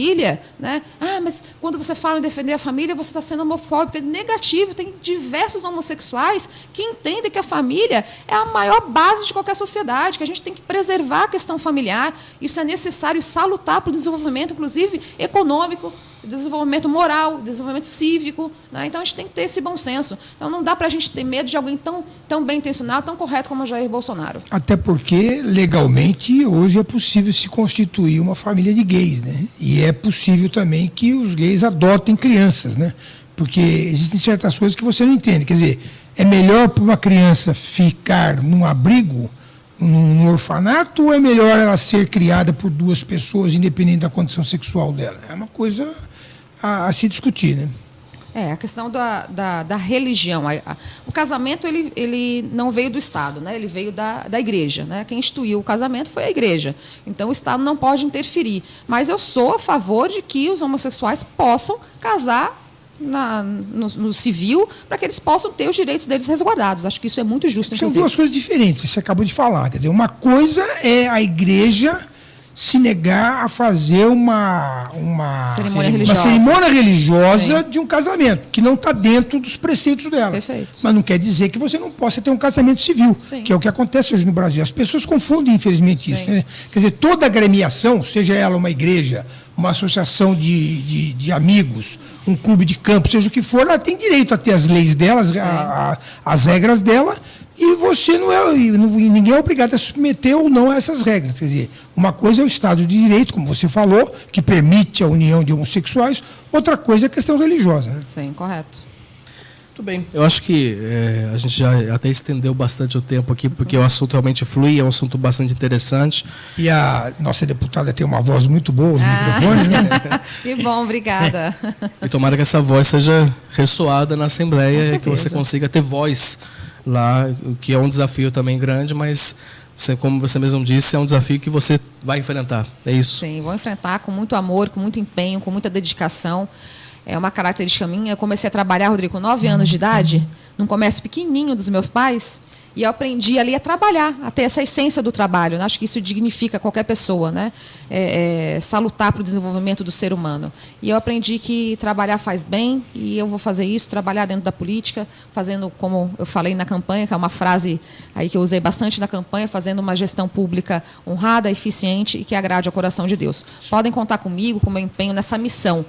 né? Mas quando você fala em defender a família, você está sendo homofóbico. É negativo. Tem diversos homossexuais que entendem que a família é a maior base de qualquer sociedade, que a gente tem que preservar a questão familiar. Isso é necessário e salutar para o desenvolvimento, inclusive econômico, desenvolvimento moral, desenvolvimento cívico, né? Então a gente tem que ter esse bom senso. Então não dá para a gente ter medo de alguém tão bem intencionado, tão correto como o Jair Bolsonaro. Até porque legalmente hoje é possível se constituir uma família de gays, né? E é possível também que os gays adotem crianças, né? Porque existem certas coisas que você não entende. Quer dizer, é melhor para uma criança ficar num abrigo, num orfanato, ou é melhor ela ser criada por duas pessoas, independente da condição sexual dela? É uma coisa a se discutir, né? A questão da religião. O casamento ele não veio do Estado, né? Ele veio da igreja, né? Quem instituiu o casamento foi a igreja. Então o Estado não pode interferir. Mas eu sou a favor de que os homossexuais possam casar no civil, para que eles possam ter os direitos deles resguardados. Acho que isso é muito justo. São duas coisas diferentes, você acabou de falar. Quer dizer, uma coisa é a igreja se negar a fazer uma cerimônia religiosa de um casamento, que não está dentro dos preceitos dela. Perfeito. Mas não quer dizer que você não possa ter um casamento civil, Sim. que é o que acontece hoje no Brasil. As pessoas confundem, infelizmente, isso. Né? Quer dizer, toda agremiação, seja ela uma igreja, uma associação de amigos, um clube de campo, seja o que for, ela tem direito a ter as leis delas, as regras dela, e você ninguém é obrigado a submeter ou não a essas regras. Quer dizer, uma coisa é o Estado de Direito, como você falou, que permite a união de homossexuais, outra coisa é a questão religiosa. Né? Sim, correto. Muito bem. Eu acho que a gente já até estendeu bastante o tempo aqui, porque o assunto realmente flui, é um assunto bastante interessante. E a nossa deputada tem uma voz muito boa no microfone, né? Que bom, obrigada. E tomara que essa voz seja ressoada na Assembleia, que você consiga ter voz lá, o que é um desafio também grande, mas como você mesmo disse, é um desafio que você vai enfrentar, é isso? Sim, vou enfrentar com muito amor, com muito empenho, com muita dedicação. É uma característica minha. Eu comecei a trabalhar, Rodrigo, com 9 anos de idade, num comércio pequenininho dos meus pais, e eu aprendi ali a trabalhar, a ter essa essência do trabalho. Eu acho que isso dignifica qualquer pessoa, né? Salutar para o desenvolvimento do ser humano. E eu aprendi que trabalhar faz bem, e eu vou fazer isso, trabalhar dentro da política, fazendo, como eu falei na campanha, que é uma frase aí que eu usei bastante na campanha, fazendo uma gestão pública honrada, eficiente e que agrade ao coração de Deus. Podem contar comigo, com o meu empenho nessa missão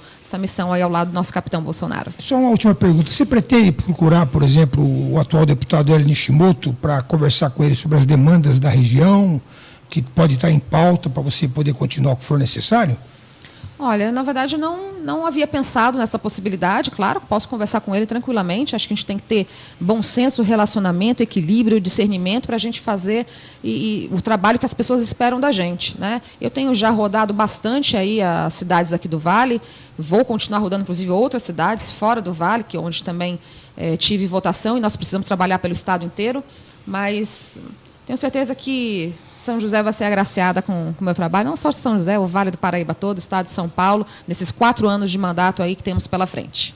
aí ao lado do nosso capitão Bolsonaro. Só uma última pergunta. Você pretende procurar, por exemplo, o atual deputado Hélio Nishimoto para conversar com ele sobre as demandas da região, que pode estar em pauta para você poder continuar o que for necessário? Olha, na verdade, não havia pensado nessa possibilidade. Claro, posso conversar com ele tranquilamente. Acho que a gente tem que ter bom senso, relacionamento, equilíbrio, discernimento para a gente fazer o trabalho que as pessoas esperam da gente, né? Eu tenho já rodado bastante aí as cidades aqui do Vale. Vou continuar rodando, inclusive, outras cidades fora do Vale, que onde também tive votação, e nós precisamos trabalhar pelo estado inteiro. Mas tenho certeza que São José vai ser agraciada com o meu trabalho, não só São José, o Vale do Paraíba todo, o estado de São Paulo, nesses 4 anos de mandato aí que temos pela frente.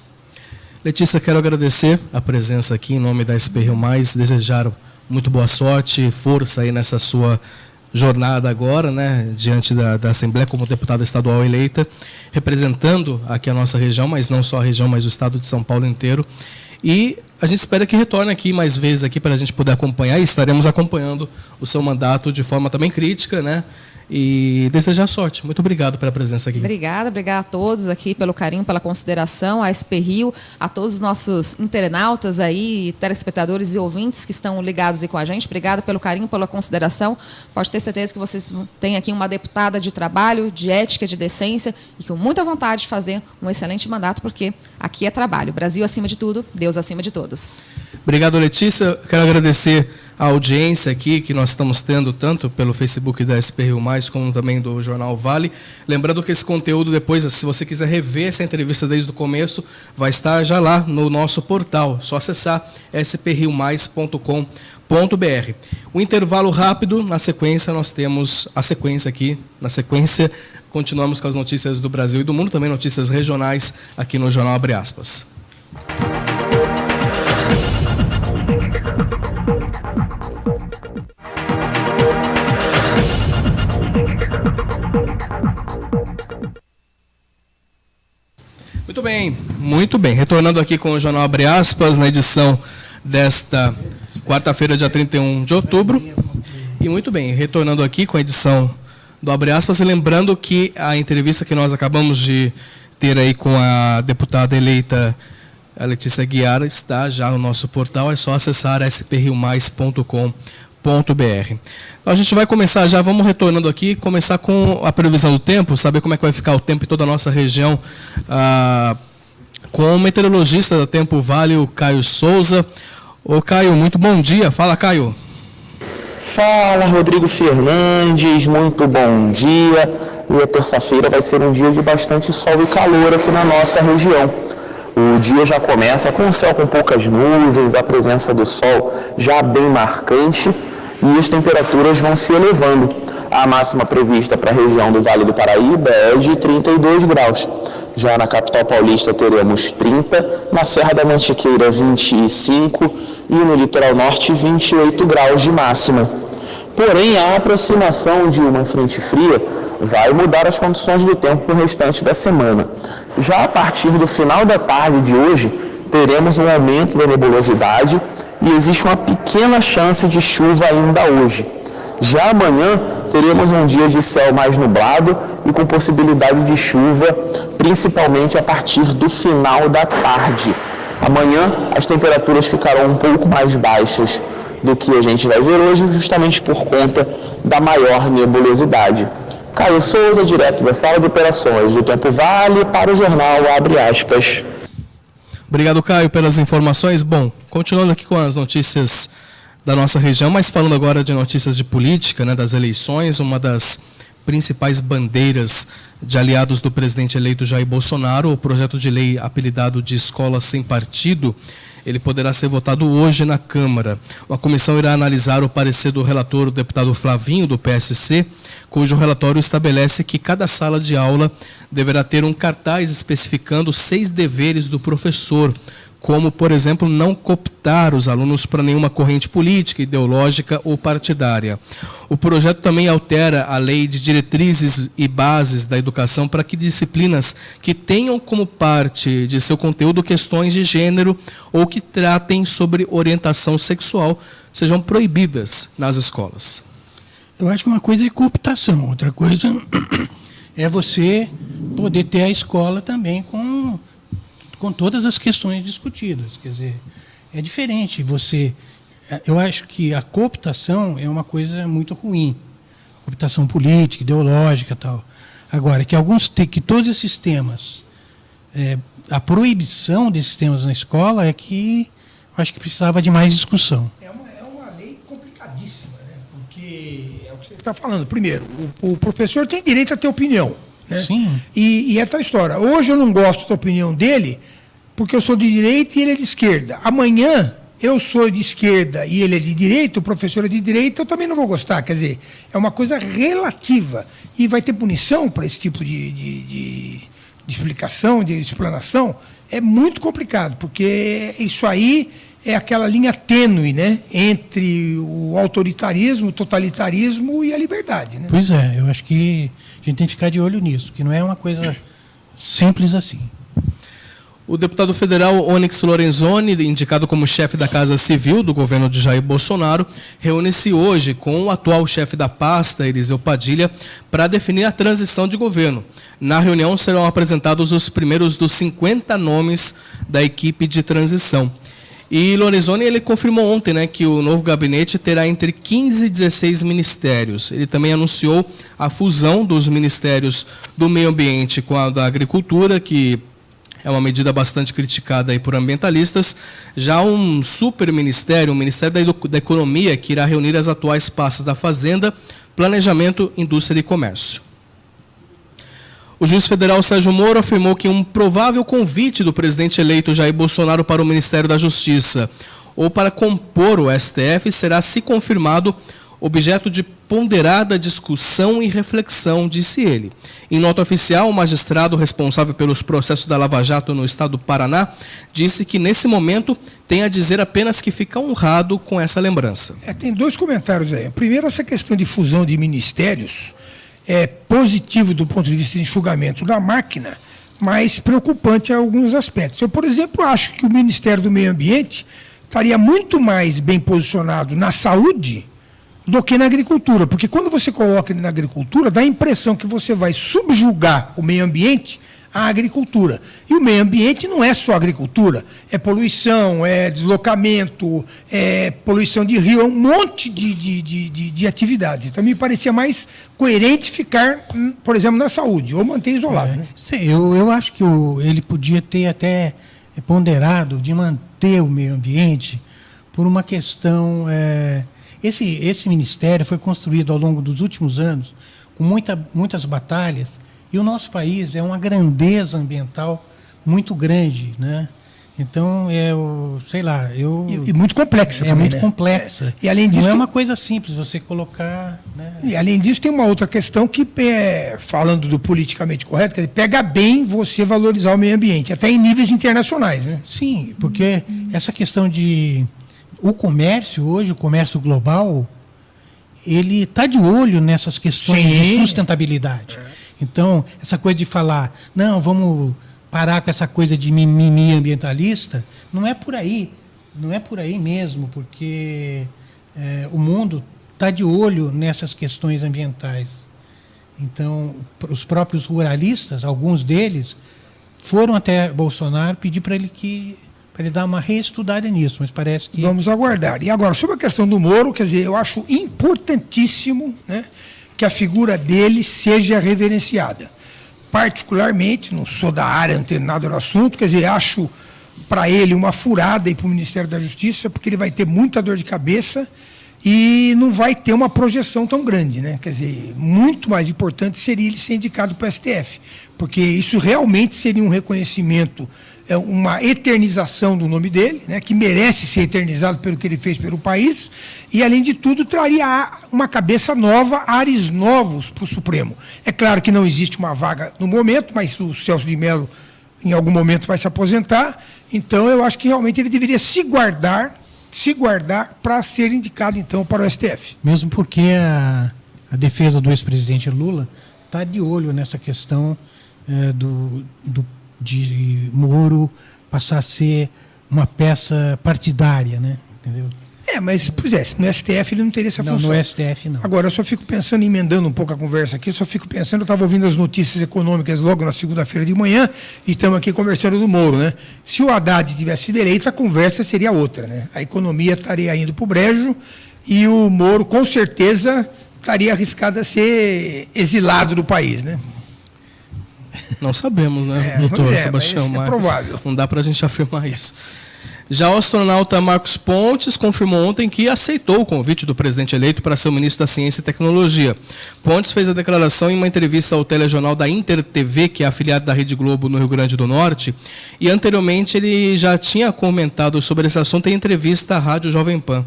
Letícia, quero agradecer a presença aqui em nome da SP Rio Mais, desejar muito boa sorte, força aí nessa sua jornada agora, né, diante da Assembleia como deputada estadual eleita, representando aqui a nossa região, mas não só a região, mas o estado de São Paulo inteiro. E a gente espera que retorne aqui mais vezes aqui para a gente poder acompanhar, e estaremos acompanhando o seu mandato de forma também crítica, né? E desejar sorte. Muito obrigado pela presença aqui. Obrigada a todos aqui pelo carinho, pela consideração, a SP Rio, a todos os nossos internautas aí, telespectadores e ouvintes que estão ligados aí com a gente. Obrigada pelo carinho, pela consideração. Pode ter certeza que vocês têm aqui uma deputada de trabalho, de ética, de decência e com muita vontade de fazer um excelente mandato, porque aqui é trabalho. Brasil acima de tudo, Deus acima de todos. Obrigado, Letícia. Quero agradecer a audiência aqui que nós estamos tendo, tanto pelo Facebook da SP Rio Mais, como também do Jornal Vale. Lembrando que esse conteúdo depois, se você quiser rever essa entrevista desde o começo, vai estar já lá no nosso portal. Só acessar spriomais.com.br. O intervalo rápido, na sequência nós temos a sequência aqui. Na sequência, continuamos com as notícias do Brasil e do mundo, também notícias regionais aqui no Jornal Abre Aspas. Muito bem. Retornando aqui com o Jornal Abre Aspas, na edição desta quarta-feira, dia 31 de outubro. E muito bem, retornando aqui com a edição do Abre Aspas, e lembrando que a entrevista que nós acabamos de ter aí com a deputada eleita, a Letícia Aguiar, está já no nosso portal, é só acessar spriomais.com.br. Então, a gente vai começar já, vamos retornando aqui, começar com a previsão do tempo, saber como é que vai ficar o tempo em toda a nossa região, com o meteorologista da Tempo Vale, o Caio Souza. Ô Caio, muito bom dia. Fala, Caio. Fala, Rodrigo Fernandes, muito bom dia. E a terça-feira vai ser um dia de bastante sol e calor aqui na nossa região. O dia já começa com o céu com poucas nuvens, a presença do sol já bem marcante, e as temperaturas vão se elevando. A máxima prevista para a região do Vale do Paraíba é de 32 graus. Já na capital paulista teremos 30, na Serra da Mantiqueira 25 e no litoral norte 28 graus de máxima. Porém, a aproximação de uma frente fria vai mudar as condições do tempo no restante da semana. Já a partir do final da tarde de hoje, teremos um aumento da nebulosidade e existe uma pequena chance de chuva ainda hoje. Já amanhã, teremos um dia de céu mais nublado e com possibilidade de chuva, principalmente a partir do final da tarde. Amanhã, as temperaturas ficarão um pouco mais baixas do que a gente vai ver hoje, justamente por conta da maior nebulosidade. Caio Souza, direto da Sala de Operações do Tempo Vale, para o Jornal Abre Aspas. Obrigado, Caio, pelas informações. Bom, continuando aqui com as notícias da nossa região, mas falando agora de notícias de política, né, das eleições, uma das principais bandeiras de aliados do presidente eleito Jair Bolsonaro, o projeto de lei apelidado de Escola Sem Partido, Ele poderá ser votado hoje na Câmara. A comissão irá analisar o parecer do relator, o deputado Flavinho, do PSC, cujo relatório estabelece que cada sala de aula deverá ter um cartaz especificando 6 deveres do professor, como, por exemplo, não cooptar os alunos para nenhuma corrente política, ideológica ou partidária. O projeto também altera a Lei de Diretrizes e Bases da Educação para que disciplinas que tenham como parte de seu conteúdo questões de gênero ou que tratem sobre orientação sexual sejam proibidas nas escolas. Eu acho que uma coisa é cooptação, outra coisa é você poder ter a escola também com todas as questões discutidas. Quer dizer, é diferente. Eu acho que a cooptação é uma coisa muito ruim. Cooptação política, ideológica e tal. Agora, que todos esses temas, a proibição desses temas na escola é que eu acho que precisava de mais discussão. É uma lei complicadíssima, né? Porque é o que você está falando. Primeiro, o professor tem direito a ter opinião. Né? Sim. E é tal história. Hoje eu não gosto da opinião dele porque eu sou de direita e ele é de esquerda. Amanhã eu sou de esquerda e ele é de direita, o professor é de direita, eu também não vou gostar. Quer dizer, é uma coisa relativa. E vai ter punição para esse tipo de explicação, de explanação. É muito complicado, porque isso aí é aquela linha tênue, né, entre o autoritarismo, o totalitarismo e a liberdade. Né? Pois é, eu acho que a gente tem que ficar de olho nisso, que não é uma coisa simples assim. O deputado federal Onyx Lorenzoni, indicado como chefe da Casa Civil do governo de Jair Bolsonaro, reúne-se hoje com o atual chefe da pasta, Eliseu Padilha, para definir a transição de governo. Na reunião serão apresentados os primeiros dos 50 nomes da equipe de transição. E Lorenzoni, ele confirmou ontem, né, que o novo gabinete terá entre 15 e 16 ministérios. Ele também anunciou a fusão dos ministérios do meio ambiente com a da agricultura, que é uma medida bastante criticada aí por ambientalistas. Já um superministério, o Ministério da Economia, que irá reunir as atuais pastas da Fazenda, Planejamento, Indústria e Comércio. O juiz federal Sérgio Moro afirmou que um provável convite do presidente eleito Jair Bolsonaro para o Ministério da Justiça ou para compor o STF será, se confirmado, objeto de ponderada discussão e reflexão, disse ele. Em nota oficial, o magistrado responsável pelos processos da Lava Jato no estado do Paraná disse que, nesse momento, tem a dizer apenas que fica honrado com essa lembrança. Tem 2 comentários aí. Primeiro, essa questão de fusão de ministérios é positivo do ponto de vista de enxugamento da máquina, mas preocupante em alguns aspectos. Eu, por exemplo, acho que o Ministério do Meio Ambiente estaria muito mais bem posicionado na saúde do que na agricultura, porque quando você coloca ele na agricultura, dá a impressão que você vai subjugar o meio ambiente à agricultura. E o meio ambiente não é só agricultura, é poluição, é deslocamento, é poluição de rio, é um monte de atividades. Então, me parecia mais coerente ficar, por exemplo, na saúde, ou manter isolado. Né? Sim, eu acho que ele podia ter até ponderado de manter o meio ambiente por uma questão... Esse ministério foi construído ao longo dos últimos anos com muitas batalhas, e o nosso país é uma grandeza ambiental muito grande, né? Então, sei lá, E muito complexa também, muito né? complexa. E além disso, não é uma coisa simples você colocar... Né? E além disso, tem uma outra questão que, falando do politicamente correto, quer dizer, pega bem você valorizar o meio ambiente, até em níveis internacionais, né? Sim, porque essa questão de... O comércio hoje, o comércio global, ele está de olho nessas questões de sustentabilidade. Então, essa coisa de falar, não, vamos parar com essa coisa de mimimi ambientalista, não é por aí mesmo, porque o mundo está de olho nessas questões ambientais. Então, os próprios ruralistas, alguns deles, foram até Bolsonaro pedir para ele dar uma reestudada nisso, mas parece que... Vamos aguardar. E agora, sobre a questão do Moro, quer dizer, eu acho importantíssimo, né, que a figura dele seja reverenciada. Particularmente, não sou da área, não tenho nada no assunto, quer dizer, acho para ele uma furada para o Ministério da Justiça, porque ele vai ter muita dor de cabeça e não vai ter uma projeção tão grande, né? Quer dizer, muito mais importante seria ele ser indicado para o STF, porque isso realmente seria um reconhecimento uma eternização do nome dele, né, que merece ser eternizado pelo que ele fez pelo país, e, além de tudo, traria uma cabeça nova, ares novos para o Supremo. É claro que não existe uma vaga no momento, mas o Celso de Mello, em algum momento, vai se aposentar, então eu acho que realmente ele deveria se guardar para ser indicado, então, para o STF. Mesmo porque a defesa do ex-presidente Lula está de olho nessa questão de Moro passar a ser uma peça partidária, né? Entendeu? Mas, pois é, no STF ele não teria essa função. No STF não. Agora, eu só fico pensando, emendando um pouco a conversa aqui, eu estava ouvindo as notícias econômicas logo na segunda-feira de manhã, e estamos aqui conversando do Moro, né? Se o Haddad tivesse sido eleito, a conversa seria outra, né? A economia estaria indo para o brejo, e o Moro, com certeza, estaria arriscado a ser exilado do país, né? Não sabemos, né, doutor Sebastião? Mas é provável. Não dá para a gente afirmar isso. Já o astronauta Marcos Pontes confirmou ontem que aceitou o convite do presidente eleito para ser o ministro da Ciência e Tecnologia. Pontes fez a declaração em uma entrevista ao telejornal da Inter TV, que é afiliado da Rede Globo no Rio Grande do Norte, e anteriormente ele já tinha comentado sobre esse assunto em entrevista à Rádio Jovem Pan.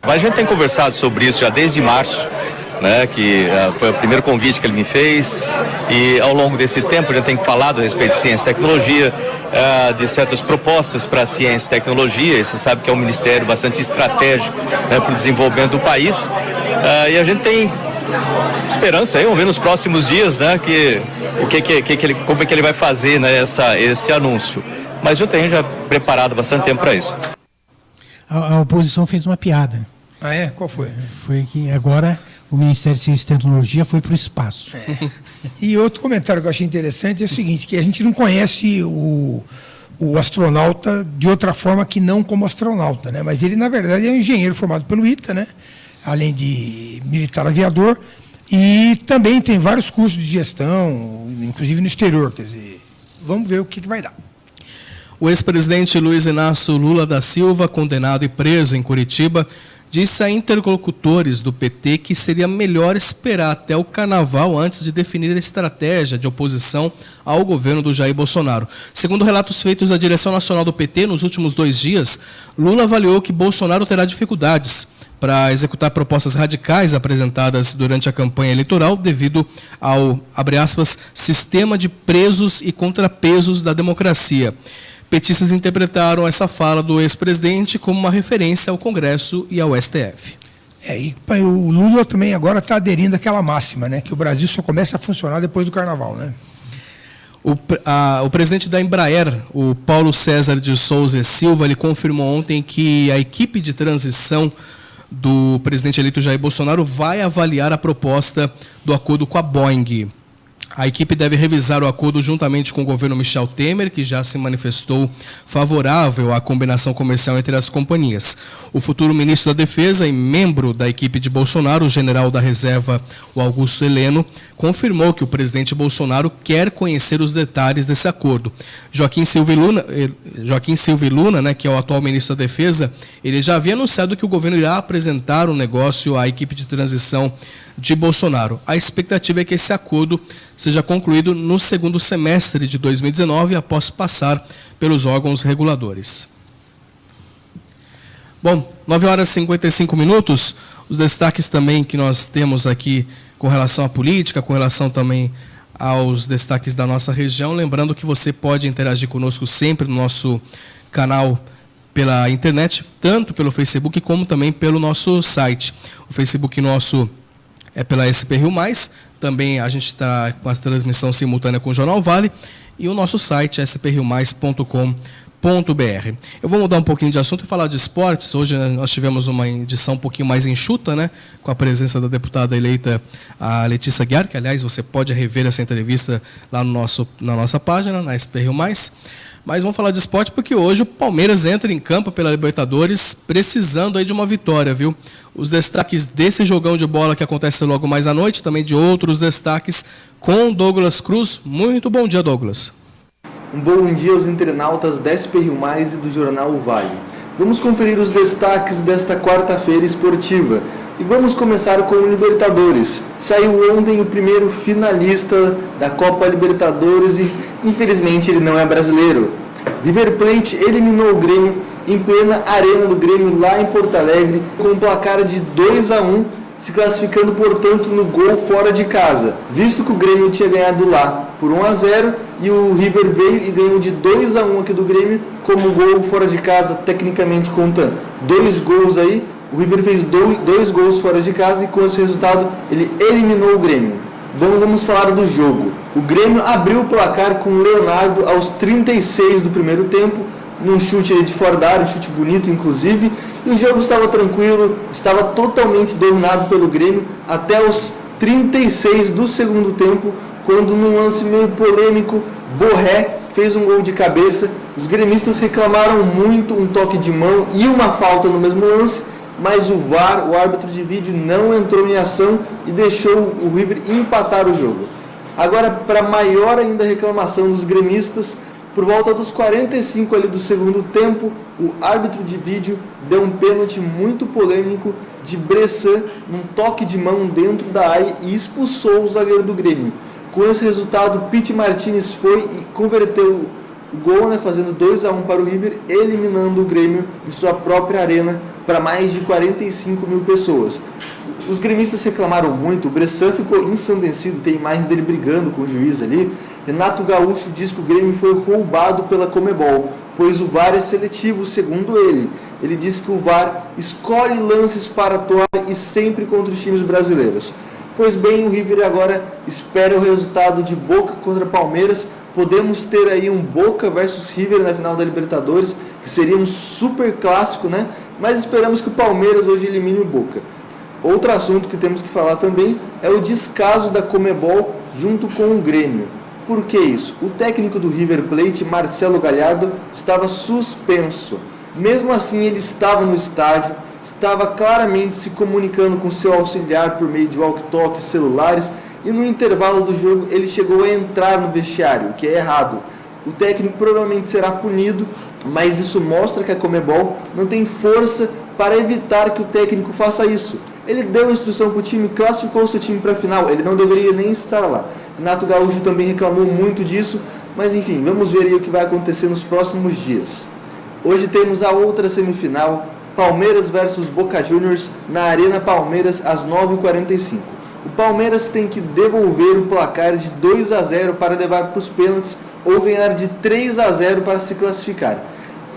A gente tem conversado sobre isso já desde março, né, que foi o primeiro convite que ele me fez, e ao longo desse tempo a gente tem falado a respeito de ciência e tecnologia, de certas propostas para a ciência e tecnologia. Você sabe que é um ministério bastante estratégico, né, para o desenvolvimento do país, e a gente tem esperança aí, vamos ver nos próximos dias, né, como é que ele vai fazer, né, esse anúncio. Mas eu tenho já preparado bastante tempo para isso. A oposição fez uma piada. Ah, é? Qual foi? Foi que agora o Ministério de Ciência e Tecnologia foi para o espaço. E outro comentário que eu achei interessante é o seguinte, que a gente não conhece o astronauta de outra forma que não como astronauta, né? Mas ele, na verdade, é um engenheiro formado pelo ITA, né? Além de militar aviador, e também tem vários cursos de gestão, inclusive no exterior. Quer dizer, vamos ver o que vai dar. O ex-presidente Luiz Inácio Lula da Silva, condenado e preso em Curitiba, disse a interlocutores do PT que seria melhor esperar até o carnaval antes de definir a estratégia de oposição ao governo do Jair Bolsonaro. Segundo relatos feitos à direção nacional do PT nos últimos 2 dias, Lula avaliou que Bolsonaro terá dificuldades para executar propostas radicais apresentadas durante a campanha eleitoral devido ao, abre aspas, sistema de presos e contrapesos da democracia. Petistas interpretaram essa fala do ex-presidente como uma referência ao Congresso e ao STF. E o Lula também agora está aderindo àquela máxima, né, que o Brasil só começa a funcionar depois do Carnaval, né? O presidente da Embraer, o Paulo César de Souza e Silva, ele confirmou ontem que a equipe de transição do presidente eleito Jair Bolsonaro vai avaliar a proposta do acordo com a Boeing. A equipe deve revisar o acordo juntamente com o governo Michel Temer, que já se manifestou favorável à combinação comercial entre as companhias. O futuro ministro da Defesa e membro da equipe de Bolsonaro, o general da reserva, o Augusto Heleno, confirmou que o presidente Bolsonaro quer conhecer os detalhes desse acordo. Joaquim Silva e Luna, né, que é o atual ministro da Defesa, ele já havia anunciado que o governo irá apresentar um negócio à equipe de transição de Bolsonaro. A expectativa é que esse acordo seja concluído no segundo semestre de 2019, após passar pelos órgãos reguladores. Bom, 9h55, os destaques também que nós temos aqui com relação à política, com relação também aos destaques da nossa região. Lembrando que você pode interagir conosco sempre no nosso canal pela internet, tanto pelo Facebook como também pelo nosso site. O Facebook nosso é pela SP Rio Mais, também a gente está com a transmissão simultânea com o Jornal Vale, e o nosso site é spriomais.com.br. Eu vou mudar um pouquinho de assunto e falar de esportes. Hoje nós tivemos uma edição um pouquinho mais enxuta, né, com a presença da deputada eleita, a Letícia Guiar, que, aliás, você pode rever essa entrevista lá na nossa página, na SP Rio Mais. Mas vamos falar de esporte porque hoje o Palmeiras entra em campo pela Libertadores precisando aí de uma vitória, viu? Os destaques desse jogão de bola que acontece logo mais à noite, também de outros destaques com Douglas Cruz. Muito bom dia, Douglas. Um bom dia aos internautas da SP Rio Mais e do Jornal O Vale. Vamos conferir os destaques desta quarta-feira esportiva. E vamos começar com o Libertadores. Saiu ontem o primeiro finalista da Copa Libertadores e, infelizmente, ele não é brasileiro. River Plate eliminou o Grêmio em plena arena do Grêmio lá em Porto Alegre com um placar de 2-1, se classificando, portanto, no gol fora de casa, visto que o Grêmio tinha ganhado lá por 1-0 e o River veio e ganhou de 2-1 aqui do Grêmio, como gol fora de casa, tecnicamente conta 2 gols aí. O River fez 2 gols fora de casa e com esse resultado ele eliminou o Grêmio. Bom, vamos falar do jogo. O Grêmio abriu o placar com o Leonardo aos 36 do primeiro tempo, num chute de fora da área, um chute bonito inclusive, e o jogo estava tranquilo, estava totalmente dominado pelo Grêmio até os 36 do segundo tempo, quando num lance meio polêmico, Borré fez um gol de cabeça. Os gremistas reclamaram muito um toque de mão e uma falta no mesmo lance, mas o VAR, o árbitro de vídeo, não entrou em ação e deixou o River empatar o jogo. Agora, para maior ainda reclamação dos gremistas, por volta dos 45 ali do segundo tempo, o árbitro de vídeo deu um pênalti muito polêmico de Bressan, num toque de mão dentro da área, e expulsou o zagueiro do Grêmio. Com esse resultado, Pity Martinez foi e converteu o gol, fazendo 2-1 para o River, eliminando o Grêmio em sua própria arena para mais de 45 mil pessoas. Os gremistas reclamaram muito, o Bressan ficou ensandecido, tem imagens dele brigando com o juiz ali. Renato Gaúcho diz que o Grêmio foi roubado pela Conmebol, pois o VAR é seletivo, segundo ele. Ele diz que o VAR escolhe lances para atuar e sempre contra os times brasileiros. Pois bem, o River agora espera o resultado de Boca contra Palmeiras. Podemos ter aí um Boca versus River na final da Libertadores, que seria um super clássico, Mas esperamos que o Palmeiras hoje elimine o Boca. Outro assunto que temos que falar também é o descaso da Conmebol junto com o Grêmio. Por que isso? O técnico do River Plate, Marcelo Gallardo, estava suspenso. Mesmo assim, ele estava no estádio, estava claramente se comunicando com seu auxiliar por meio de walkie-talkie, celulares, e no intervalo do jogo ele chegou a entrar no vestiário, o que é errado. O técnico provavelmente será punido, mas isso mostra que a Conmebol não tem força para evitar que o técnico faça isso. Ele deu instrução para o time, classificou o seu time para a final, ele não deveria nem estar lá. Renato Gaúcho também reclamou muito disso, mas enfim, vamos ver aí o que vai acontecer nos próximos dias. Hoje temos a outra semifinal, Palmeiras versus Boca Juniors, na Arena Palmeiras, às 9h45. O Palmeiras tem que devolver o placar de 2-0 para levar para os pênaltis ou ganhar de 3-0 para se classificar.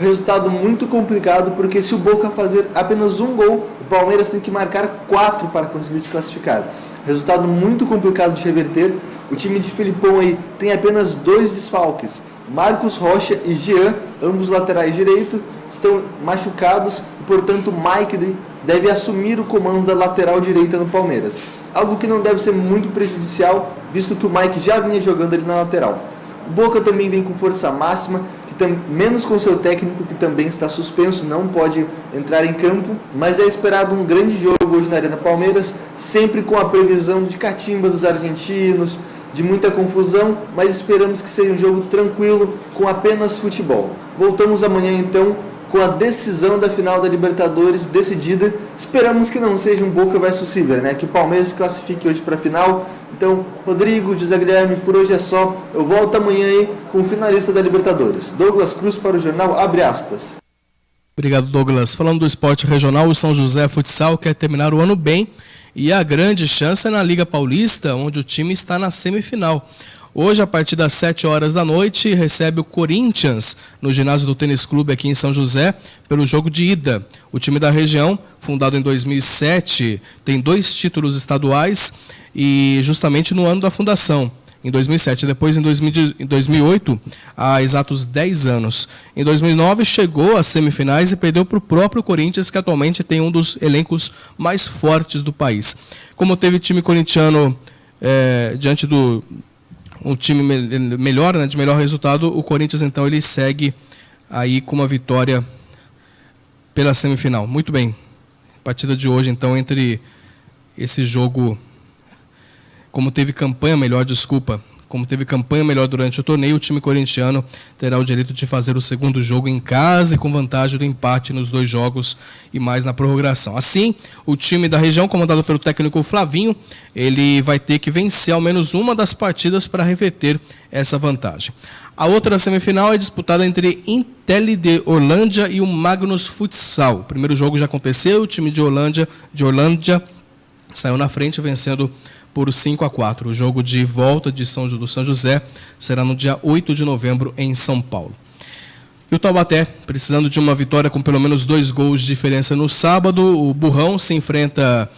Resultado muito complicado, porque se o Boca fazer apenas um gol, o Palmeiras tem que marcar 4 para conseguir se classificar. Resultado muito complicado de reverter. O time de Felipão aí tem apenas 2 desfalques. Marcos Rocha e Jean, ambos laterais direito, estão machucados e, portanto, Mike deve assumir o comando da lateral direita no Palmeiras. Algo que não deve ser muito prejudicial, visto que o Mike já vinha jogando ali na lateral. O Boca também vem com força máxima, menos com seu técnico, que também está suspenso, não pode entrar em campo, mas é esperado um grande jogo hoje na Arena Palmeiras, sempre com a previsão de catimba dos argentinos, de muita confusão, mas esperamos que seja um jogo tranquilo, com apenas futebol. Voltamos amanhã então com a decisão da final da Libertadores decidida. Esperamos que não seja um Boca versus River, que o Palmeiras se classifique hoje para a final. Então, Rodrigo, José Guilherme, por hoje é só. Eu volto amanhã aí com o finalista da Libertadores. Douglas Cruz para o jornal Abre Aspas. Obrigado, Douglas. Falando do esporte regional, o São José Futsal quer terminar o ano bem e a grande chance é na Liga Paulista, onde o time está na semifinal. Hoje, a partir das 7h da noite, recebe o Corinthians no ginásio do Tênis Clube aqui em São José pelo jogo de ida. O time da região, fundado em 2007, tem 2 títulos estaduais e justamente no ano da fundação, em 2007. Depois, em 2008, há exatos 10 anos. Em 2009, chegou às semifinais e perdeu para o próprio Corinthians, que atualmente tem um dos elencos mais fortes do país. Como teve time corintiano diante do um time melhor, de melhor resultado, o Corinthians, então, ele segue aí com uma vitória pela semifinal. Muito bem. Partida de hoje, então, entre esse jogo, como teve campanha melhor, como teve campanha melhor durante o torneio, o time corintiano terá o direito de fazer o segundo jogo em casa e com vantagem do empate nos 2 jogos e mais na prorrogação. Assim, o time da região, comandado pelo técnico Flavinho, ele vai ter que vencer ao menos uma das partidas para reverter essa vantagem. A outra semifinal é disputada entre Intel de Orlândia e o Magnus Futsal. O primeiro jogo já aconteceu, o time de Orlândia saiu na frente, vencendo por 5-4. O jogo de volta do São José será no dia 8 de novembro em São Paulo. E o Taubaté, precisando de uma vitória com pelo menos 2 gols de diferença no sábado, o Burrão se enfrenta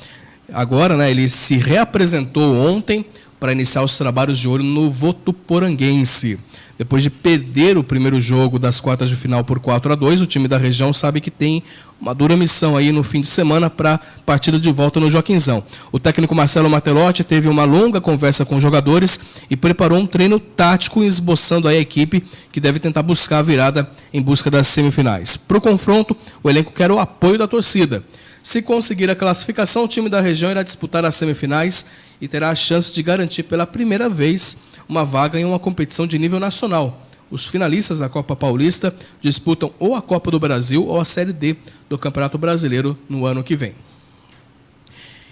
agora, né? Ele se reapresentou ontem para iniciar os trabalhos de olho no Votuporanguense. Depois de perder o primeiro jogo das quartas de final por 4-2, o time da região sabe que tem uma dura missão aí no fim de semana para a partida de volta no Joaquinzão. O técnico Marcelo Martelotti teve uma longa conversa com os jogadores e preparou um treino tático esboçando aí a equipe que deve tentar buscar a virada em busca das semifinais. Para o confronto, o elenco quer o apoio da torcida. Se conseguir a classificação, o time da região irá disputar as semifinais e terá a chance de garantir pela primeira vez uma vaga em uma competição de nível nacional. Os finalistas da Copa Paulista disputam ou a Copa do Brasil ou a Série D do Campeonato Brasileiro no ano que vem.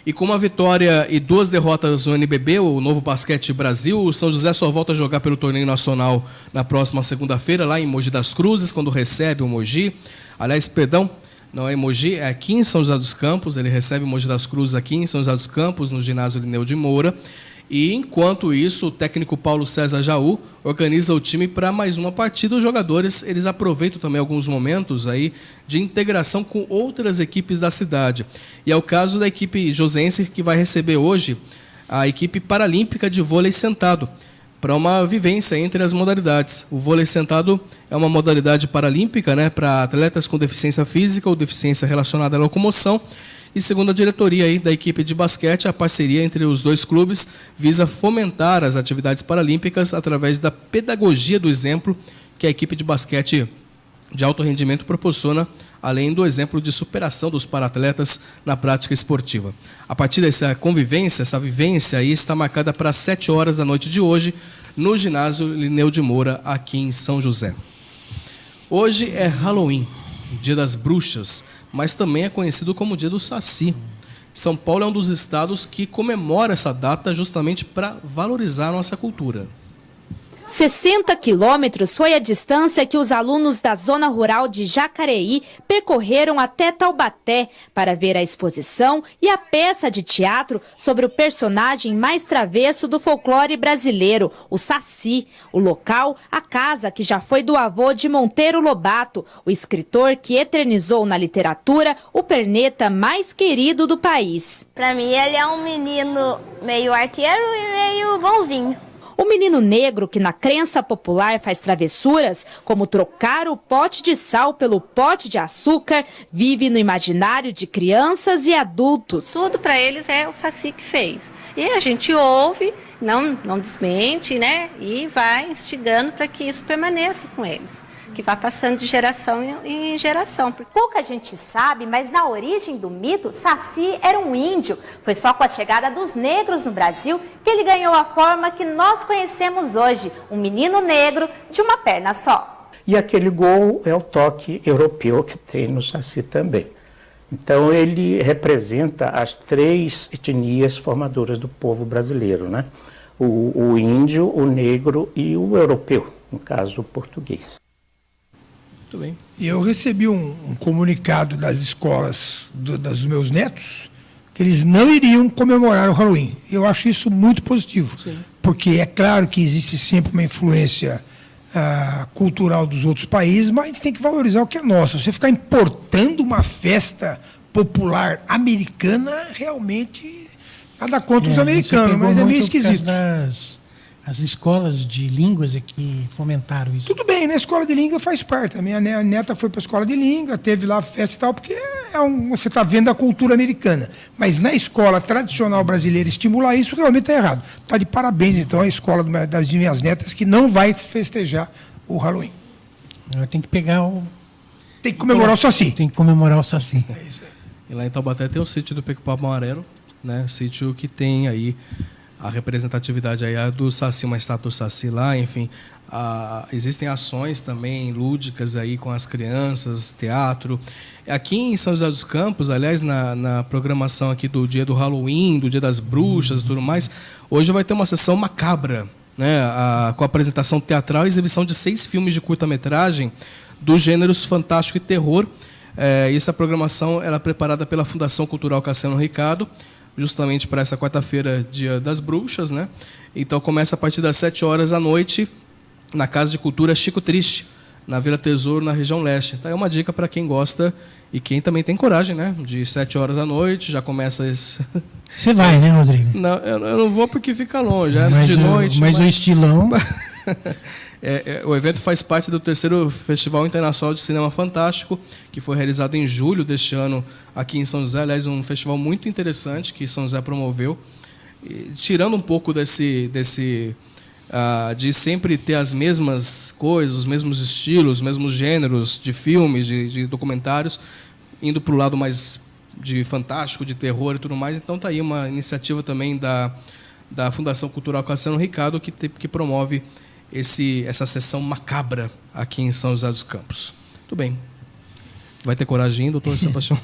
E com uma vitória e 2 derrotas no NBB, o Novo Basquete Brasil, o São José só volta a jogar pelo torneio nacional na próxima segunda-feira, lá em Mogi das Cruzes, quando recebe o Mogi. Aliás, perdão, não é em Mogi, é aqui em São José dos Campos. Ele recebe o Mogi das Cruzes aqui em São José dos Campos, no ginásio Lineu de Moura. E, enquanto isso, o técnico Paulo César Jaú organiza o time para mais uma partida. Os jogadores, eles aproveitam também alguns momentos aí de integração com outras equipes da cidade. E é o caso da equipe josense, que vai receber hoje a equipe paralímpica de vôlei sentado, para uma vivência entre as modalidades. O vôlei sentado é uma modalidade paralímpica, né, para atletas com deficiência física ou deficiência relacionada à locomoção. E segundo a diretoria aí da equipe de basquete, a parceria entre os 2 clubes visa fomentar as atividades paralímpicas através da pedagogia do exemplo que a equipe de basquete de alto rendimento proporciona, além do exemplo de superação dos paratletas na prática esportiva. A partir dessa convivência, essa vivência aí está marcada para 7 horas da noite de hoje, no ginásio Lineu de Moura, aqui em São José. Hoje é Halloween, Dia das Bruxas, mas também é conhecido como Dia do Saci. São Paulo é um dos estados que comemora essa data justamente para valorizar a nossa cultura. 60 quilômetros foi a distância que os alunos da zona rural de Jacareí percorreram até Taubaté para ver a exposição e a peça de teatro sobre o personagem mais travesso do folclore brasileiro, o Saci. O local, a casa que já foi do avô de Monteiro Lobato, o escritor que eternizou na literatura o perneta mais querido do país. Para mim, ele é um menino meio arteiro e meio bonzinho. O menino negro que na crença popular faz travessuras, como trocar o pote de sal pelo pote de açúcar, vive no imaginário de crianças e adultos. Tudo para eles é o Saci que fez. E a gente ouve, não desmente, né? E vai instigando para que isso permaneça com eles, que vai passando de geração em geração. Pouca gente sabe, mas na origem do mito, Saci era um índio. Foi só com a chegada dos negros no Brasil que ele ganhou a forma que nós conhecemos hoje, um menino negro de uma perna só. E aquele gol é o toque europeu que tem no Saci também. Então ele representa as 3 etnias formadoras do povo brasileiro, né? O índio, o negro e o europeu, no caso o português. Muito bem. E eu recebi um comunicado das escolas dos meus netos que eles não iriam comemorar o Halloween. Eu acho isso muito positivo. Sim. Porque é claro que existe sempre uma influência cultural dos outros países, mas a gente tem que valorizar o que é nosso. Você ficar importando uma festa popular americana, realmente nada contra os americanos, mas é meio esquisito. As escolas de línguas é que fomentaram isso. Tudo bem, né? A escola de língua faz parte. A minha neta foi para a escola de língua, teve lá festa e tal, porque você está vendo a cultura americana. Mas na escola tradicional brasileira estimular isso realmente está errado. Está de parabéns, então, a escola das minhas netas que não vai festejar o Halloween. Tem que pegar o... Tem que comemorar o Saci. Tem que comemorar o Saci. E lá em Taubaté tem o sítio do Peco-Pau Amarelo, né? Sítio que tem aí a representatividade aí do Saci, uma estátua do Saci lá, enfim. Existem ações também lúdicas aí com as crianças, teatro. Aqui em São José dos Campos, aliás, na programação aqui do dia do Halloween, do dia das bruxas e tudo mais, hoje vai ter uma sessão macabra, né, com a apresentação teatral e exibição de 6 filmes de curta-metragem dos gêneros fantástico e terror. Essa programação era preparada pela Fundação Cultural Cassiano Ricardo, justamente para essa quarta-feira, dia das bruxas, né? Então começa a partir das 7 horas da noite na Casa de Cultura Chico Triste, na Vila Tesouro, na região leste. Então é uma dica para quem gosta e quem também tem coragem, né? De 7 horas da noite, já começa esse... Você vai, né, Rodrigo? Não, eu não vou porque fica longe, mas de noite. Mas o estilão... O evento faz parte do 3º Festival Internacional de Cinema Fantástico, que foi realizado em julho deste ano aqui em São José. Aliás, um festival muito interessante que São José promoveu. E, tirando um pouco de sempre ter as mesmas coisas, os mesmos estilos, os mesmos gêneros de filmes, de documentários, indo para o lado mais de fantástico, de terror e tudo mais. Então está aí uma iniciativa também da Fundação Cultural Cassiano Ricardo que promove essa sessão macabra aqui em São José dos Campos. Tudo bem. Vai ter coragem, doutor Sebastião?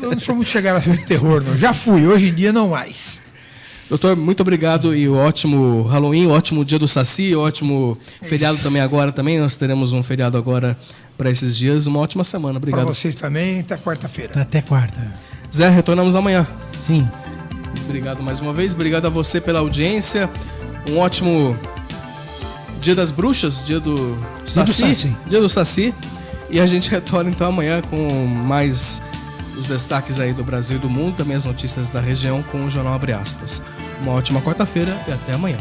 Não sou muito chegado a filme de terror, não. Já fui, hoje em dia não mais. Doutor, muito obrigado e ótimo Halloween, ótimo dia do Saci, ótimo feriado também agora também. Nós teremos um feriado agora para esses dias. Uma ótima semana. Obrigado. Para vocês também, até quarta-feira. Até quarta. Zé, retornamos amanhã. Sim. Obrigado mais uma vez. Obrigado a você pela audiência. Um ótimo Dia das Bruxas, dia do Saci. Dia do Saci. E a gente retorna então amanhã com mais os destaques aí do Brasil e do mundo, também as notícias da região com o Jornal Abre Aspas. Uma ótima quarta-feira e até amanhã.